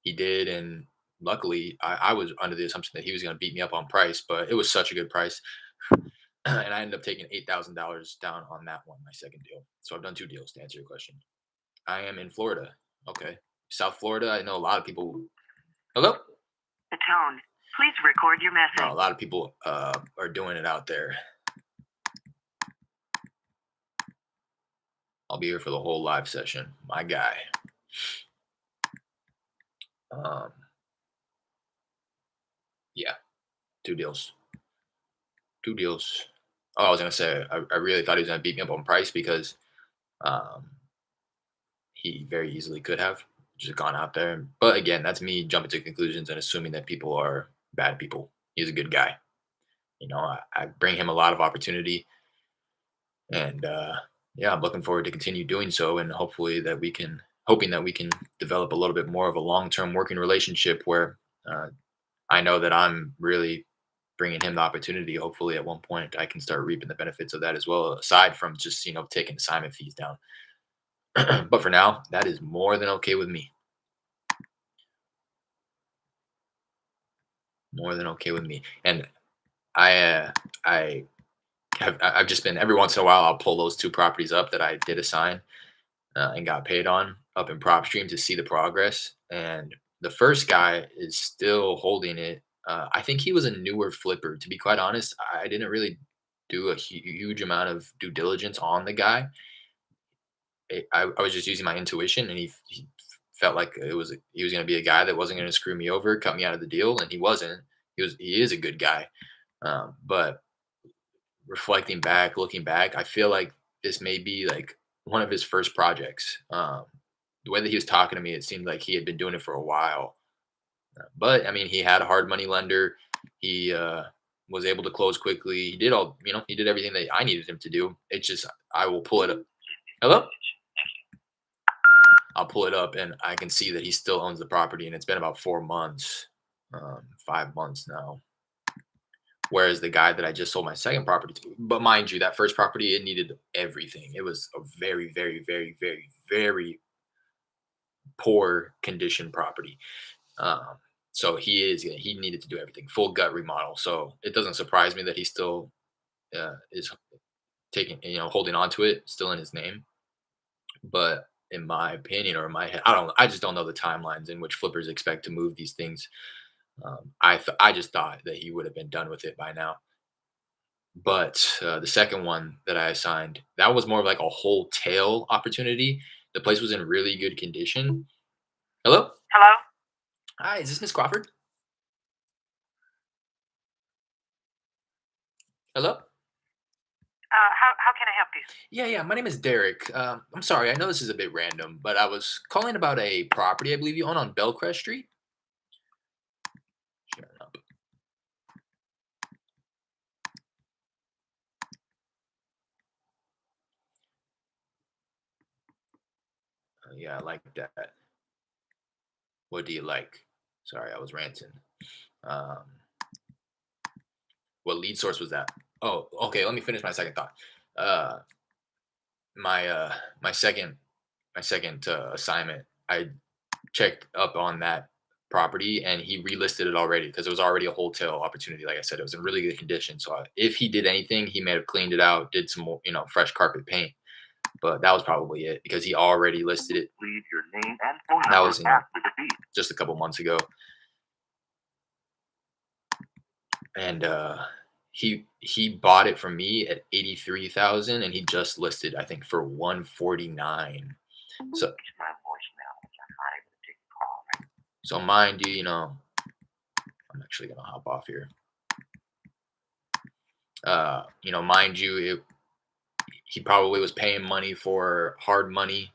he did, and luckily, I was under the assumption that he was going to beat me up on price, but it was such a good price, and I ended up taking $8,000 down on that one, my second deal. So I've done two deals to answer your question. I am in Florida. Okay. South Florida. I know a lot of people. Hello? The tone. Please record your message. No, a lot of people are doing it out there. I'll be here for the whole live session. My guy. Yeah. Two deals. Two deals. Oh, I was going to say, I really thought he was going to beat me up on price because he very easily could have just gone out there. But again, that's me jumping to conclusions and assuming that people are bad people. he's a good guy. I bring him a lot of opportunity, and yeah, I'm looking forward to continue doing so, and hoping that we can develop a little bit more of a long-term working relationship where uh, I know that I'm really bringing him the opportunity. Hopefully, at one point, I can start reaping the benefits of that as well, aside from just taking assignment fees down. But for now, that is more than okay with me. More than okay with me. And I I I've just been every once in a while I'll pull those two properties up that I did assign and got paid on up in prop stream to see the progress. And the first guy is still holding it. I think he was a newer flipper. To be quite honest, I didn't really do a huge amount of due diligence on the guy. I was just using my intuition, and he felt like he was going to be a guy that wasn't going to screw me over, cut me out of the deal, and he wasn't. He is a good guy, but reflecting back, looking back, I feel like this may be like one of his first projects. The way that he was talking to me, it seemed like he had been doing it for a while. But I mean, he had a hard money lender. He was able to close quickly. He did he did everything that I needed him to do. It's just, I will pull it up. Hello? I'll pull it up and I can see that he still owns the property, and it's been about 4 months, 5 months now. Whereas the guy that I just sold my second property to, but mind you, that first property, it needed everything. It was a very, very, very, very, very poor condition property. Um, so he needed to do everything, full gut remodel. So it doesn't surprise me that he still is taking, holding on to it, still in his name. But in my opinion, or in my head, I just don't know the timelines in which flippers expect to move these things. I just thought that he would have been done with it by now. But the second one that I assigned, that was more of like a whole tail opportunity. The place was in really good condition. Hello? Hello? Hi, is this Miss Crawford? Hello? How can I help you? Yeah. My name is Derek. I'm sorry. I know this is a bit random, but I was calling about a property I believe you own on Bellcrest Street. Sharing up. Yeah, I like that. What do you like? Sorry, I was ranting. Um, what lead source was that? Oh, okay. Let me finish my second thought. Uh, my uh, my second assignment, I checked up on that property, and he relisted it already because it was already a wholesale opportunity. Like I said, it was in really good condition. So if he did anything, he may have cleaned it out, did some more, fresh carpet paint. But that was probably it because he already listed it. Leave your name and phone That number was after the beep. just a couple months ago, and he bought it from me at 83,000, and he just listed I think for 149. So It's my voicemail. I'm not able to take the call. so mind you, I'm actually gonna hop off here. Mind you, he probably was paying money for hard money.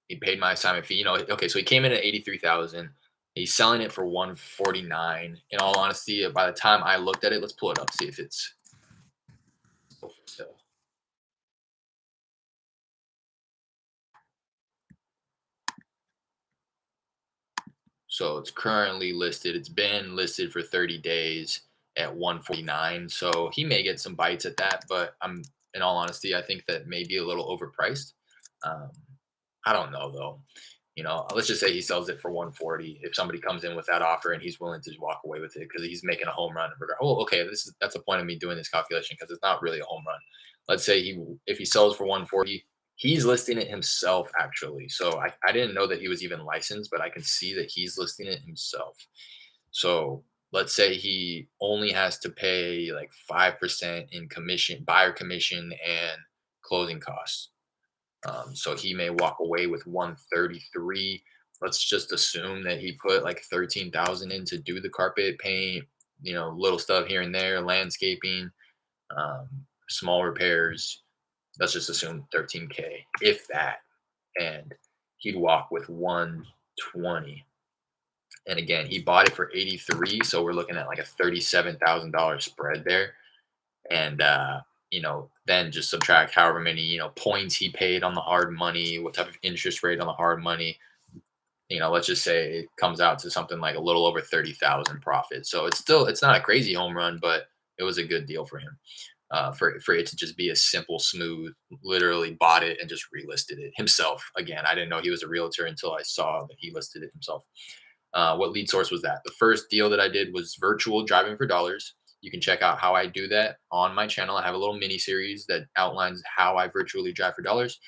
He paid my assignment fee. Okay, so he came in at 83,000. He's selling it for 149. In all honesty, by the time I looked at it, let's pull it up, see if it's still for sale. So it's currently listed. It's been listed for 30 days at 149. So he may get some bites at that, but in all honesty, I think that may be a little overpriced. Um, I don't know though. Let's just say he sells it for 140. If somebody comes in with that offer and he's willing to just walk away with it because he's making a home run. Oh, okay. That's the point of me doing this calculation because it's not really a home run. Let's say if he sells for 140, he's listing it himself actually. So I didn't know that he was even licensed, but I can see that he's listing it himself. So let's say he only has to pay like 5% in commission, buyer commission, and closing costs. So he may walk away with 133. Let's just assume that he put like 13,000 in to do the carpet paint, little stuff here and there, landscaping, um, small repairs. Let's just assume 13K, if that, and he'd walk with 120. And again, he bought it for 83, so we're looking at like a $37,000 spread there. And then just subtract however many points he paid on the hard money, what type of interest rate on the hard money. Let's just say it comes out to something like a little over 30,000 profit. So it's not a crazy home run, but it was a good deal for him. For it to just be a simple, smooth, literally bought it and just relisted it himself. Again, I didn't know he was a realtor until I saw that he listed it himself. What lead source was that? The first deal that I did was virtual driving for dollars. You can check out how I do that on my channel. I have a little mini series that outlines how I virtually drive for dollars.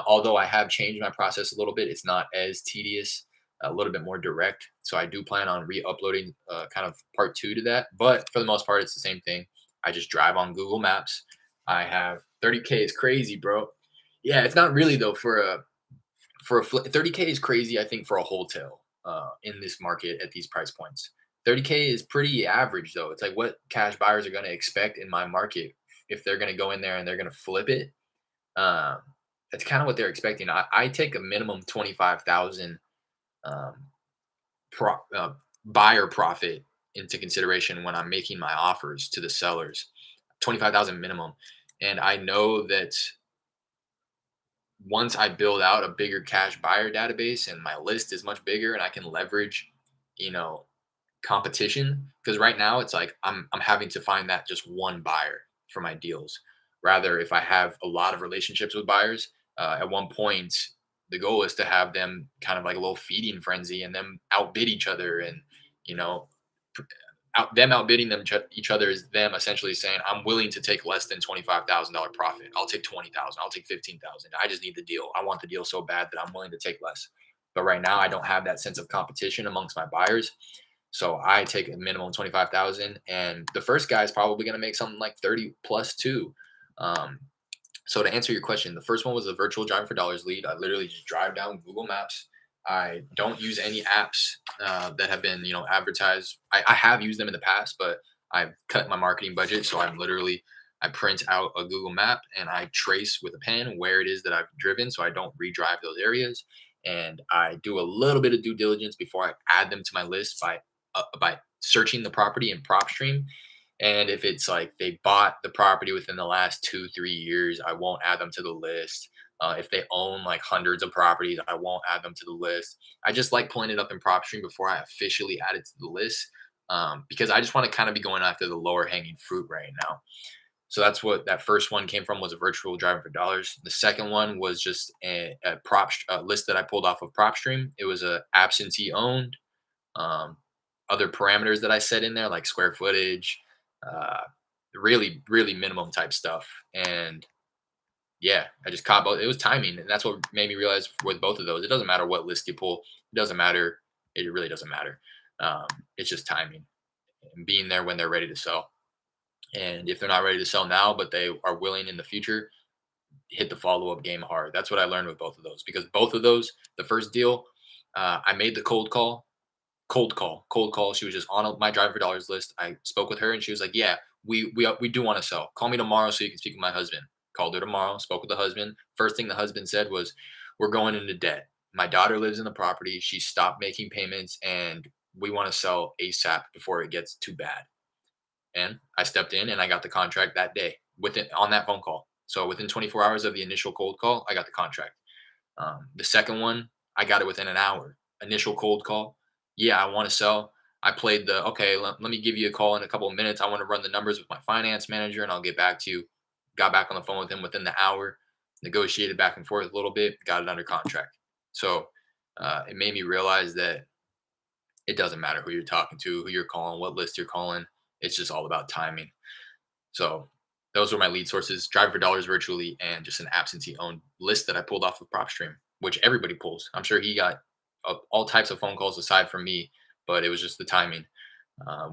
Although I have changed my process a little bit, it's not as tedious, a little bit more direct. So I do plan on re-uploading kind of part 2 to that. But for the most part, it's the same thing. I just drive on Google Maps. I have 30K is crazy, bro. Yeah, it's not really though for a 30K is crazy. I think for a wholesale in this market at these price points. 30K is pretty average though. It's like what cash buyers are going to expect in my market if they're going to go in there and they're going to flip it. Um, that's kind of what they're expecting. I take a minimum 25,000 um, buyer profit into consideration when I'm making my offers to the sellers. 25,000 minimum, and I know that once I build out a bigger cash buyer database and my list is much bigger and I can leverage, you know, competition, because right now it's like I'm having to find that just one buyer for my deals. Rather, if I have a lot of relationships with buyers, at one point the goal is to have them kind of like a little feeding frenzy and them outbid each other, and you know outbidding each other is them essentially saying, I'm willing to take less than $25,000 profit. I'll take 20,000. I'll take 15,000. I just need the deal. I want the deal so bad that I'm willing to take less. But right now I don't have that sense of competition amongst my buyers. So I take a minimum 25,000, and the first guy is probably going to make something like 30 plus too. Um, so to answer your question, the first one was a virtual driving for dollars lead. I literally just drive down Google Maps. I don't use any apps that have been, advertised. I have used them in the past, but I've cut my marketing budget. So I print out a Google map and I trace with a pen where it is that I've driven, so I don't redrive those areas. And I do a little bit of due diligence before I add them to my list by searching the property in PropStream. And if it's like they bought the property within the last 2-3 years, I won't add them to the list. If they own like hundreds of properties, I won't add them to the list. I just like pulling it up in PropStream before I officially add it to the list, because I just want to kind of be going after the lower hanging fruit right now. So that's what that first one came from, was a virtual driving for dollars. The second one was just a list that I pulled off of PropStream. It was a absentee owned. Um, Other parameters that I set in there like square footage, uh, really really minimum type stuff. And yeah, I just caught both. It was timing, and that's what made me realize with both of those, it doesn't matter what list you pull. It doesn't matter. It really doesn't matter. It's just timing and being there when they're ready to sell. And if they're not ready to sell now, but they are willing in the future, hit the follow up game hard. That's what I learned with both of those, because both of those, the first deal, I made the cold call. She was just on my driver for dollars list. I spoke with her and she was like, "Yeah, we do want to sell. Call me tomorrow so you can speak with my husband." Called her tomorrow. Spoke with the husband. First thing the husband said was, "We're going into debt. My daughter lives in the property. She stopped making payments, and we want to sell ASAP before it gets too bad." And I stepped in and I got the contract that day within on that phone call. So within 24 hours of the initial cold call, I got the contract. The second one, I got it within an hour. Initial cold call. Yeah, I want to sell. I played the okay. Let me give you a call in a couple of minutes. I want to run the numbers with my finance manager, and I'll get back to you. Got back on the phone with him within the hour. Negotiated back and forth a little bit. Got it under contract. So it made me realize that it doesn't matter who you're talking to, who you're calling, what list you're calling. It's just all about timing. So those were my lead sources: Drive for Dollars virtually, and just an absentee owned list that I pulled off of PropStream, which everybody pulls. I'm sure he got all types of phone calls aside from me, but it was just the timing.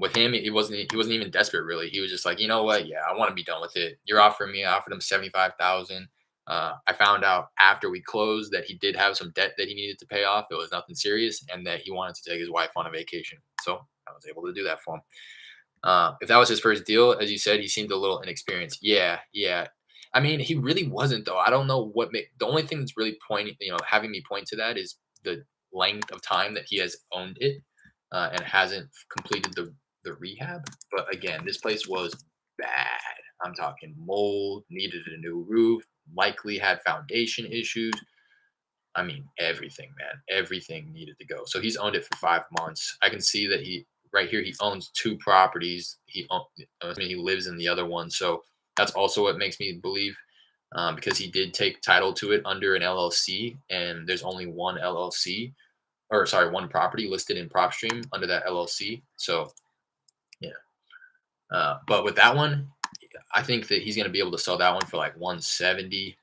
With him, he wasn't even desperate really. He was just like, you know what? Yeah, I want to be done with it. You're offering me. I offered him 75,000. I found out after we closed that he did have some debt that he needed to pay off. It was nothing serious, and that he wanted to take his wife on a vacation. So I was able to do that for him. If that was his first deal, as you said, he seemed a little inexperienced. Yeah, yeah. I mean, he really wasn't though. I don't know what the only thing that's really pointing, having me point to that is the length of time that he has owned it. and hasn't completed the rehab. But again, this place was bad. I'm talking mold, needed a new roof, likely had foundation issues. I mean, everything, man. Everything needed to go. So he's owned it for 5 months. I can see that right here, he owns two properties. I mean, he lives in the other one. So that's also what makes me believe, because he did take title to it under an LLC, and there's only one LLC, or sorry, one property listed in PropStream under that LLC. So yeah. But with that one, I think that he's going to be able to sell that one for like 170,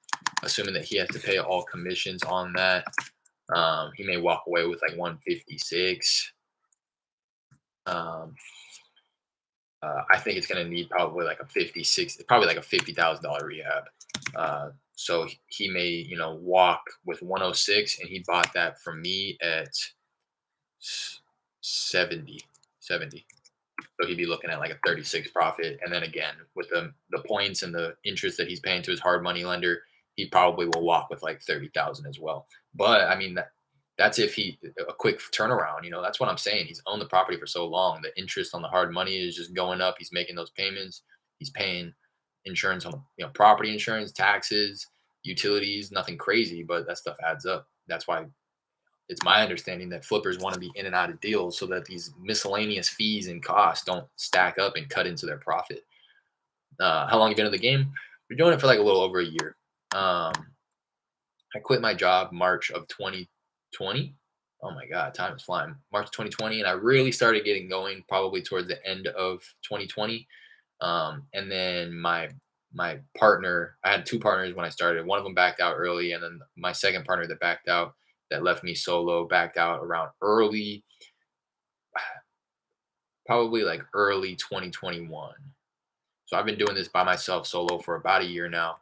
assuming that he has to pay all commissions on that. He may walk away with like 156. Um, I think it's going to need probably like a 56, probably like a $50,000 rehab. So he may, walk with 106, and he bought that from me at 70. So he'd be looking at like a 36 profit. And then again, with the points and the interest that he's paying to his hard money lender, he probably will walk with like 30,000 as well. But I mean, that's if a quick turnaround, that's what I'm saying. He's owned the property for so long. The interest on the hard money is just going up. He's making those payments. He's paying insurance on property insurance, taxes, utilities, nothing crazy, but that stuff adds up. That's why it's my understanding that flippers want to be in and out of deals so that these miscellaneous fees and costs don't stack up and cut into their profit. How long have you been in the game? We're doing it for like a little over a year. I quit my job March of 2020. Oh my God, time is flying. March 2020, and I really started getting going probably towards the end of 2020. And then my partner, I had two partners when I started. One of them backed out early, and then my second partner that backed out, that left me solo, backed out around probably like early 2021. So I've been doing this by myself solo for about a year now.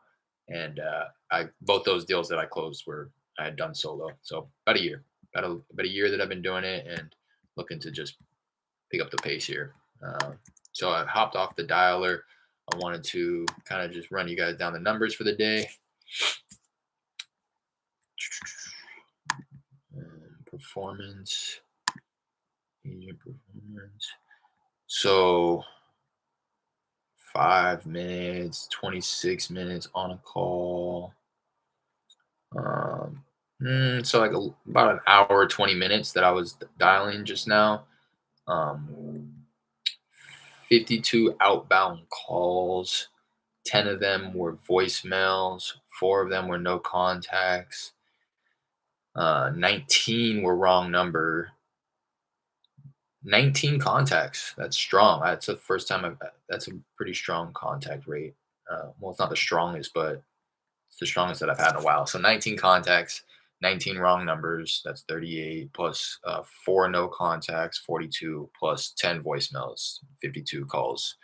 And both those deals that I closed I had done solo. So about a year, about a year that I've been doing it, and looking to just pick up the pace here. So I hopped off the dialer. I wanted to kind of just run you guys down the numbers for the day. Performance. Agent performance. So 5 minutes, 26 minutes on a call. So like about an hour, 20 minutes that I was dialing just now. 52 outbound calls. 10 of them were voicemails. 4 of them were no contacts. 19 were wrong number. 19 contacts. That's strong. That's the first time that's a pretty strong contact rate. Well, it's not the strongest, but it's the strongest that I've had in a while. So 19 contacts, 19 wrong numbers. That's 38 plus 4 no contacts, 42 plus 10 voicemails, 52 calls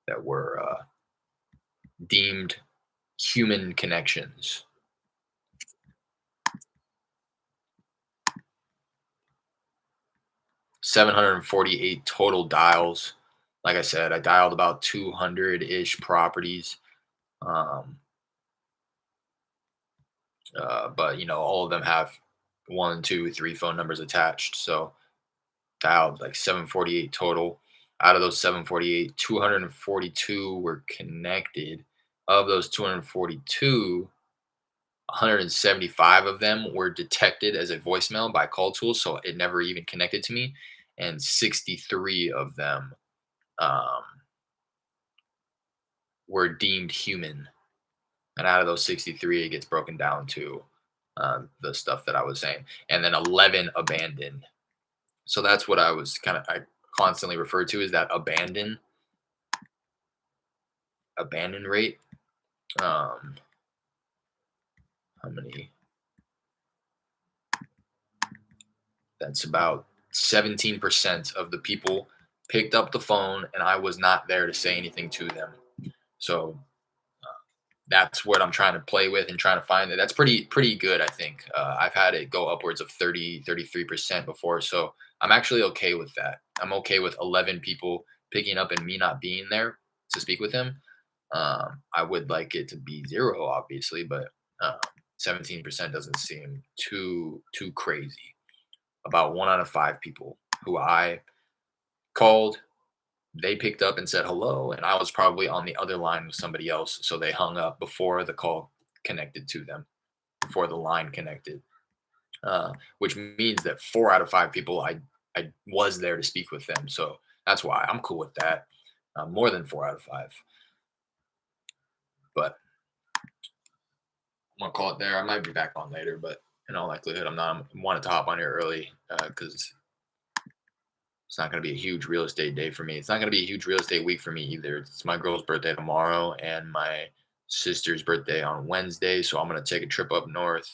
that were deemed human connections. $748 total dials. Like I said, I dialed about 200-ish properties. But all of them have 1, 2, 3 phone numbers attached. So dialed like 748 total. Out of those 748, 242 were connected. Of those 242, 175 of them were detected as a voicemail by call tools, so it never even connected to me. And 63 of them were deemed human. And out of those 63, it gets broken down to the stuff that I was saying. And then 11 abandoned. So that's what I constantly refer to as that abandon rate. How many? That's about 17% of the people picked up the phone, and I was not there to say anything to them. So that's what I'm trying to play with and trying to find that. That's pretty good, I think. I've had it go upwards of 33% before. So I'm actually okay with that. I'm okay with 11 people picking up and me not being there to speak with him. I would like it to be 0, obviously, but 17% doesn't seem too crazy. About 1 out of 5 people who I called, they picked up and said hello, and I was probably on the other line with somebody else, so they hung up before the call connected to them, before the line connected. Which means that 4 out of 5 people I was there to speak with them. So that's why I'm cool with that. More than 4 out of 5. But I'm gonna call it there. I might be back on later, but in all likelihood, I'm not. I wanted to hop on here early because it's not gonna be a huge real estate day for me. It's not gonna be a huge real estate week for me either. It's my girl's birthday tomorrow and my sister's birthday on Wednesday, so I'm gonna take a trip up north,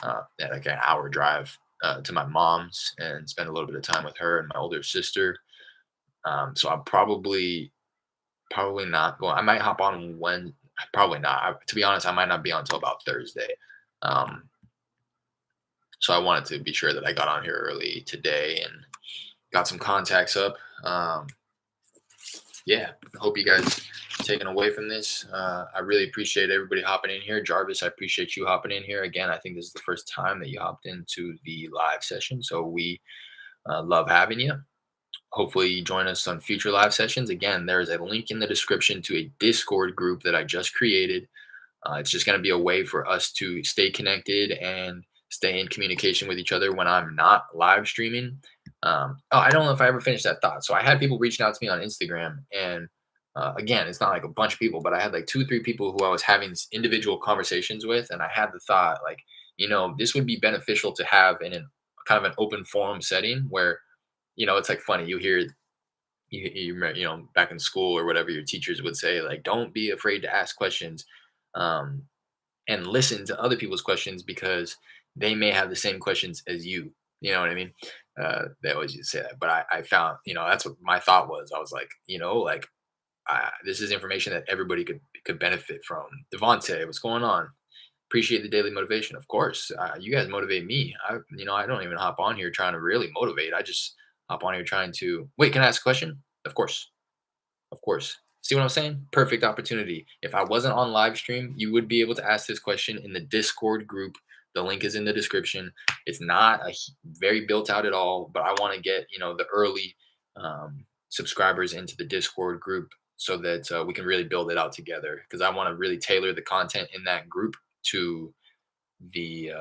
at like an hour drive to my mom's and spend a little bit of time with her and my older sister. So I'm probably not going. I might hop on when. Probably not. To be honest, I might not be on until about Thursday. Um, so I wanted to be sure that I got on here early today and got some contacts up. Yeah, I hope you guys taking away from this. I really appreciate everybody hopping in here. Jarvis, I appreciate you hopping in here again. I think this is the first time that you hopped into the live session, so we love having you. Hopefully, you join us on future live sessions. Again, there's a link in the description to a Discord group that I just created. It's just going to be a way for us to stay connected and stay in communication with each other when I'm not live streaming. I don't know if I ever finished that thought. So I had people reaching out to me on Instagram, and again, it's not like a bunch of people, but I had like 2 or 3 people who I was having individual conversations with, and I had the thought, like, this would be beneficial to have in kind of an open forum setting where, it's like funny. You hear back in school or whatever, your teachers would say, like, don't be afraid to ask questions, um, and listen to other people's questions because they may have the same questions as you. You know what I mean? They always used to say that, but I found, that's what my thought was. I was like, like, this is information that everybody could benefit from. Devonte, what's going on? Appreciate the daily motivation. Of course, you guys motivate me. I don't even hop on here trying to really motivate. I just hop on here trying to wait. Can I ask a question? Of course. Of course. See what I'm saying? Perfect opportunity. If I wasn't on live stream, you would be able to ask this question in the Discord group. The link is in the description. It's not very built out at all, but I want to get, the early subscribers into the Discord group so that we can really build it out together, because I want to really tailor the content in that group to the,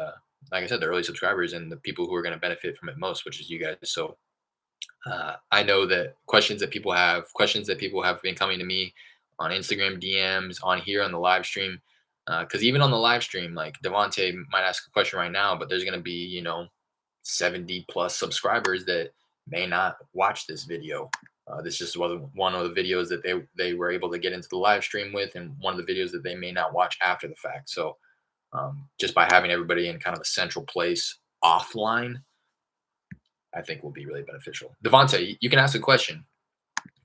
like I said, the early subscribers and the people who are going to benefit from it most, which is you guys. So I know that questions that people have been coming to me on Instagram DMs, on here on the live stream. Because even on the live stream, like Devonte might ask a question right now, but there's going to be, 70 plus subscribers that may not watch this video. This just was one of the videos that they were able to get into the live stream with, and one of the videos that they may not watch after the fact. So just by having everybody in kind of a central place offline, I think will be really beneficial. Devonte, you can ask a question.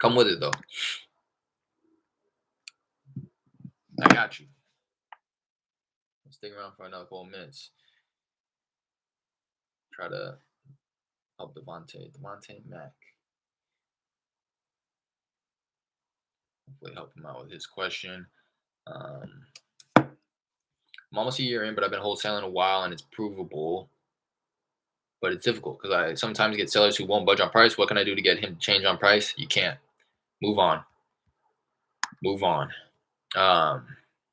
Come with it though. I got you. Stick around for another couple of minutes. Try to help Devonte Mac. Hopefully help him out with his question. I'm almost a year in, but I've been wholesaling a while and it's provable, but it's difficult because I sometimes get sellers who won't budge on price. What can I do to get him to change on price? You can't. Move on. Move on.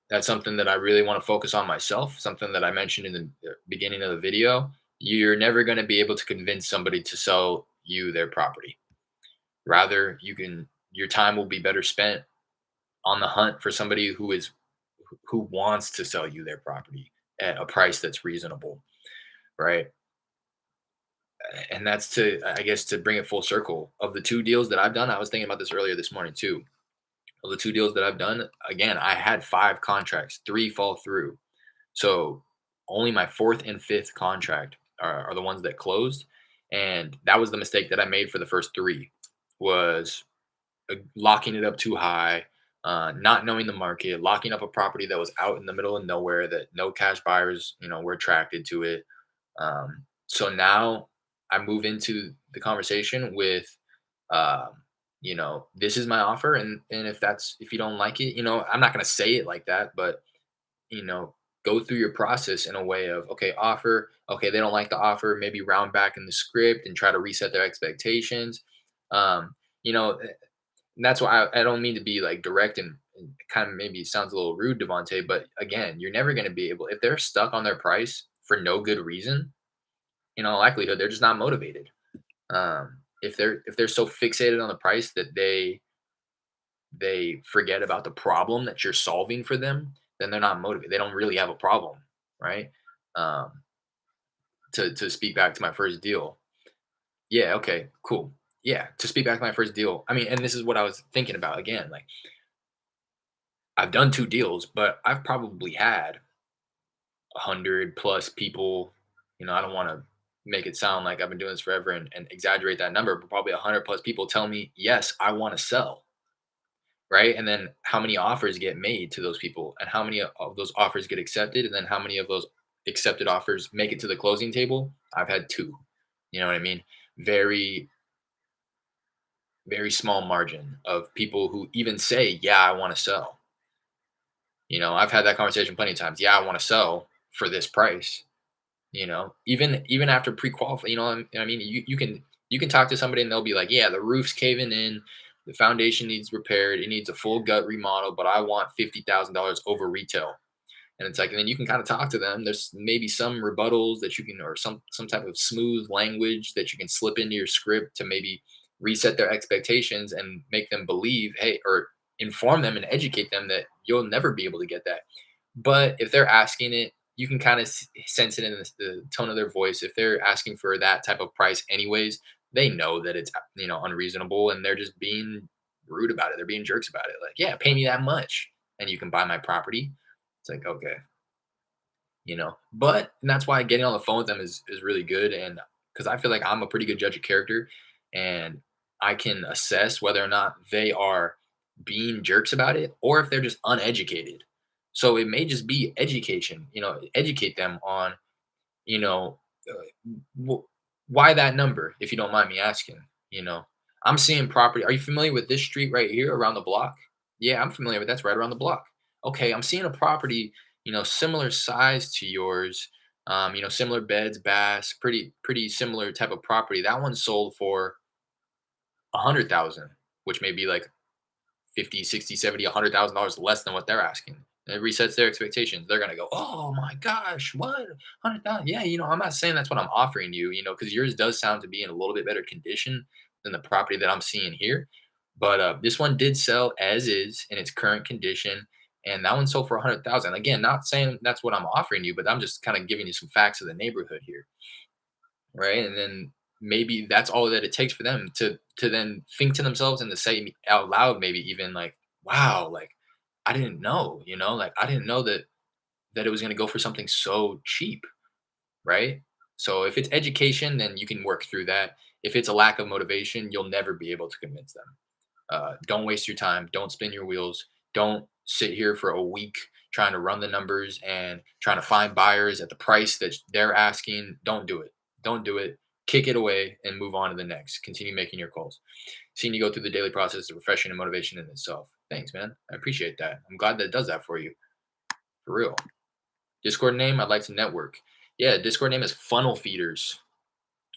That's something that I really want to focus on myself. Something that I mentioned in the beginning of the video. You're never going to be able to convince somebody to sell you their property. Rather, your time will be better spent on the hunt for somebody who wants to sell you their property at a price that's reasonable, right? And that's I guess, to bring it full circle. Of the 2 deals that I've done, I was thinking about this earlier this morning too. Of the 2 deals that I've done, again, I had 5 contracts, 3 fall through. So only my 4th and 5th contract are the ones that closed. And that was the mistake that I made for the first 3, was locking it up too high, not knowing the market, locking up a property that was out in the middle of nowhere that no cash buyers, were attracted to it. So now I move into the conversation with, this is my offer, and if you don't like it, I'm not gonna say it like that, but go through your process in a way of, okay, offer, okay, they don't like the offer, maybe round back in the script and try to reset their expectations. you know, and that's why I don't mean to be like direct and kind of maybe sounds a little rude, Devonte, but again, you're never going to be able, if they're stuck on their price for no good reason, in all likelihood, they're just not motivated. If they're so fixated on the price that they forget about the problem that you're solving for them, then they're not motivated. They don't really have a problem, right? Um, to speak back to my first deal, yeah, okay, cool. Yeah, to speak back to my first deal, I mean, and this is what I was thinking about again. Like, I've done 2 deals, but I've probably had 100 plus people. I don't want to make it sound like I've been doing this forever and exaggerate that number, but probably 100 plus people tell me, yes, I want to sell. Right. And then how many offers get made to those people and how many of those offers get accepted. And then how many of those accepted offers make it to the closing table? I've had 2. You know what I mean? Very, very small margin of people who even say, yeah, I want to sell. I've had that conversation plenty of times. Yeah, I want to sell for this price. Even after pre-qualify, I mean, you can talk to somebody and they'll be like, yeah, the roof's caving in, the foundation needs repaired, it needs a full gut remodel, but I want $50,000 over retail. And it's like, and then you can kind of talk to them. There's maybe some rebuttals that you can, or some type of smooth language that you can slip into your script to maybe reset their expectations and make them believe, hey, or inform them and educate them that you'll never be able to get that. But if they're asking it, you can kind of sense it in the tone of their voice. If they're asking for that type of price, anyways, they know that it's unreasonable, and they're just being rude about it. They're being jerks about it. Like, yeah, pay me that much, and you can buy my property. It's like, okay, but and that's why getting on the phone with them is really good, and because I feel like I'm a pretty good judge of character, and I can assess whether or not they are being jerks about it or if they're just uneducated. So it may just be education, educate them on, you know, why that number, if you don't mind me asking. You know, I'm seeing property. Are you familiar with this street right here around the block? Yeah, I'm familiar with that's right around the block. Okay, I'm seeing a property, similar size to yours, similar beds, baths, pretty similar type of property. That one sold for 100,000, which may be like 50, 60, 70, $100,000 less than what they're asking. And it resets their expectations. They're gonna go, "Oh my gosh, what? 100,000? Yeah, I'm not saying that's what I'm offering you, because yours does sound to be in a little bit better condition than the property that I'm seeing here. But this one did sell as is in its current condition, and that one sold for 100,000. Again, not saying that's what I'm offering you, but I'm just kind of giving you some facts of the neighborhood here, right? And then maybe that's all that it takes for them to then think to themselves and to say out loud, maybe even like, wow, like I didn't know, like I didn't know that it was going to go for something so cheap, right? So if it's education, then you can work through that. If it's a lack of motivation, you'll never be able to convince them. Don't waste your time. Don't spin your wheels. Don't sit here for a week trying to run the numbers and trying to find buyers at the price that they're asking. Don't do it. Don't do it. Kick it away and move on to the next. Continue making your calls. Seeing you go through the daily process is refreshing and motivation in itself. Thanks, man. I appreciate that. I'm glad that it does that for you. For real. Discord name, I'd like to network. Yeah, Discord name is Funnel Feeders.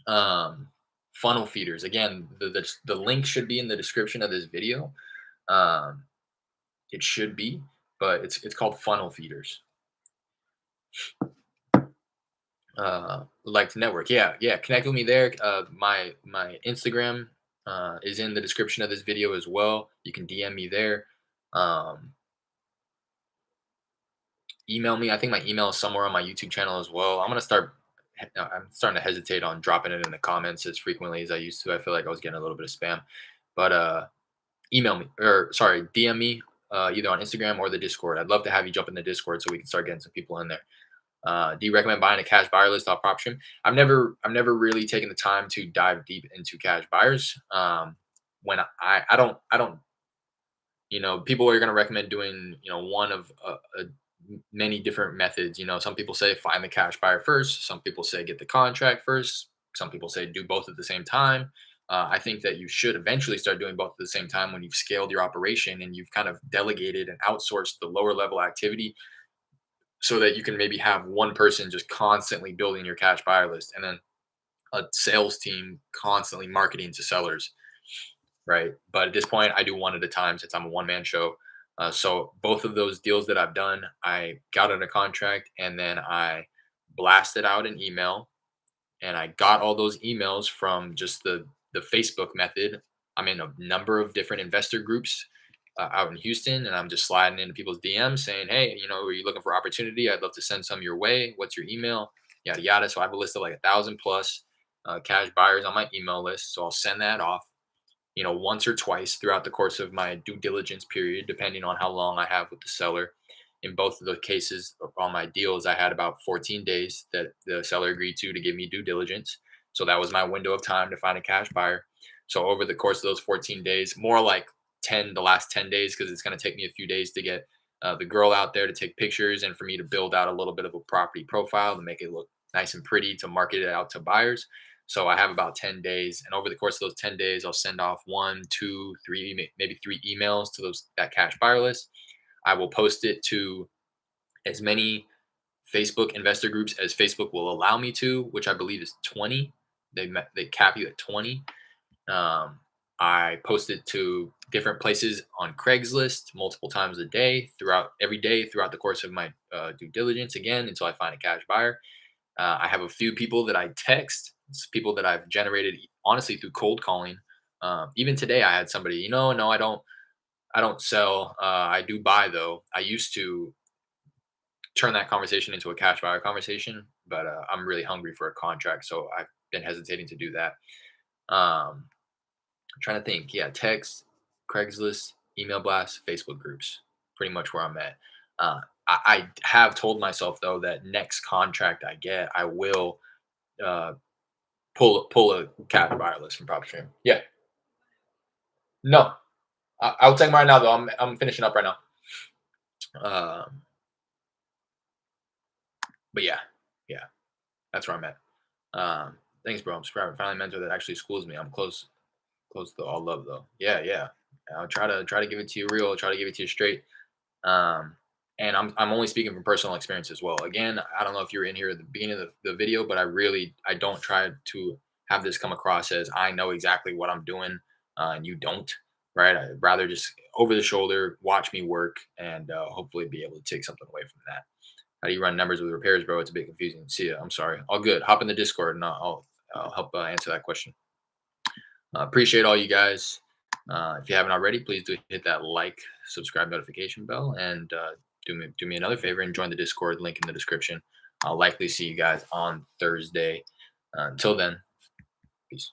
Um, Funnel Feeders. Again, the link should be in the description of this video. Um, it should be, but it's called Funnel Feeders. Like to network. Yeah, yeah. Connect with me there. My Instagram is in the description of this video as well. You can DM me there. Um, Email me. I think my email is somewhere on my YouTube channel as well. I'm starting to hesitate on dropping it in the comments as frequently as I used to. I feel like I was getting a little bit of spam. But email me, or sorry, DM me either on Instagram or the Discord. I'd love to have you jump in the Discord so we can start getting some people in there. Do you recommend buying a cash buyer list off PropStream? I've never really taken the time to dive deep into cash buyers. When I don't people are going to recommend doing one of many different methods. Some people say find the cash buyer first. Some people say get the contract first. Some people say do both at the same time. I think that you should eventually start doing both at the same time when you've scaled your operation and you've kind of delegated and outsourced the lower level activity, so that you can maybe have one person just constantly building your cash buyer list and then a sales team constantly marketing to sellers. right? But at this point, I do one at a time since I'm a one-man show. So both of those deals that I've done, I got under contract and then I blasted out an email, and I got all those emails from just the Facebook method. I'm in a number of different investor groups out in Houston, and I'm just sliding into people's DMs saying, "Hey, are you looking for opportunity? I'd love to send some your way. What's your email? Yada yada." So I have a list of like 1,000 plus cash buyers on my email list. So I'll send that off, once or twice throughout the course of my due diligence period, depending on how long I have with the seller. In both of the cases on my deals, I had about 14 days that the seller agreed to give me due diligence. So that was my window of time to find a cash buyer. So over the course of those 14 days, more like the last 10 days, because it's going to take me a few days to get the girl out there to take pictures and for me to build out a little bit of a property profile to make it look nice and pretty to market it out to buyers. So I have about 10 days, and over the course of those 10 days, I'll send off one, two, three, maybe three emails to that cash buyer list. I will post it to as many Facebook investor groups as Facebook will allow me to, which I believe is 20. They cap you at 20. Um, I post it to different places on Craigslist multiple times a day, every day throughout the course of my due diligence, again until I find a cash buyer. I have a few people that I text. It's people that I've generated honestly through cold calling. Even today, I had somebody. No, I don't. I don't sell. I do buy though. I used to turn that conversation into a cash buyer conversation, but I'm really hungry for a contract, so I've been hesitating to do that. I'm trying to think. Yeah, text, Craigslist, email blast, Facebook groups. Pretty much where I'm at. I have told myself though that next contract I get, I will uh, pull a cash buyer list from PropStream. Yeah. No, I'll take them right now though. I'm finishing up right now. But yeah, that's where I'm at. Thanks, bro. I'm subscribing. Finally, a mentor that actually schools me. I'm close to all love though. Yeah. I'll try to give it to you real. Try to give it to you straight. Um, and I'm only speaking from personal experience as well. Again, I don't know if you were in here at the beginning of the video, but I don't try to have this come across as I know exactly what I'm doing, and you don't. Right? I'd rather just over the shoulder watch me work and hopefully be able to take something away from that. How do you run numbers with repairs, bro? It's a bit confusing. See ya. I'm sorry. All good. Hop in the Discord and I'll help answer that question. Appreciate all you guys. If you haven't already, please do hit that like, subscribe, notification bell, and do me another favor and join the Discord. Link in the description. I'll likely see you guys on Thursday. Until then, peace.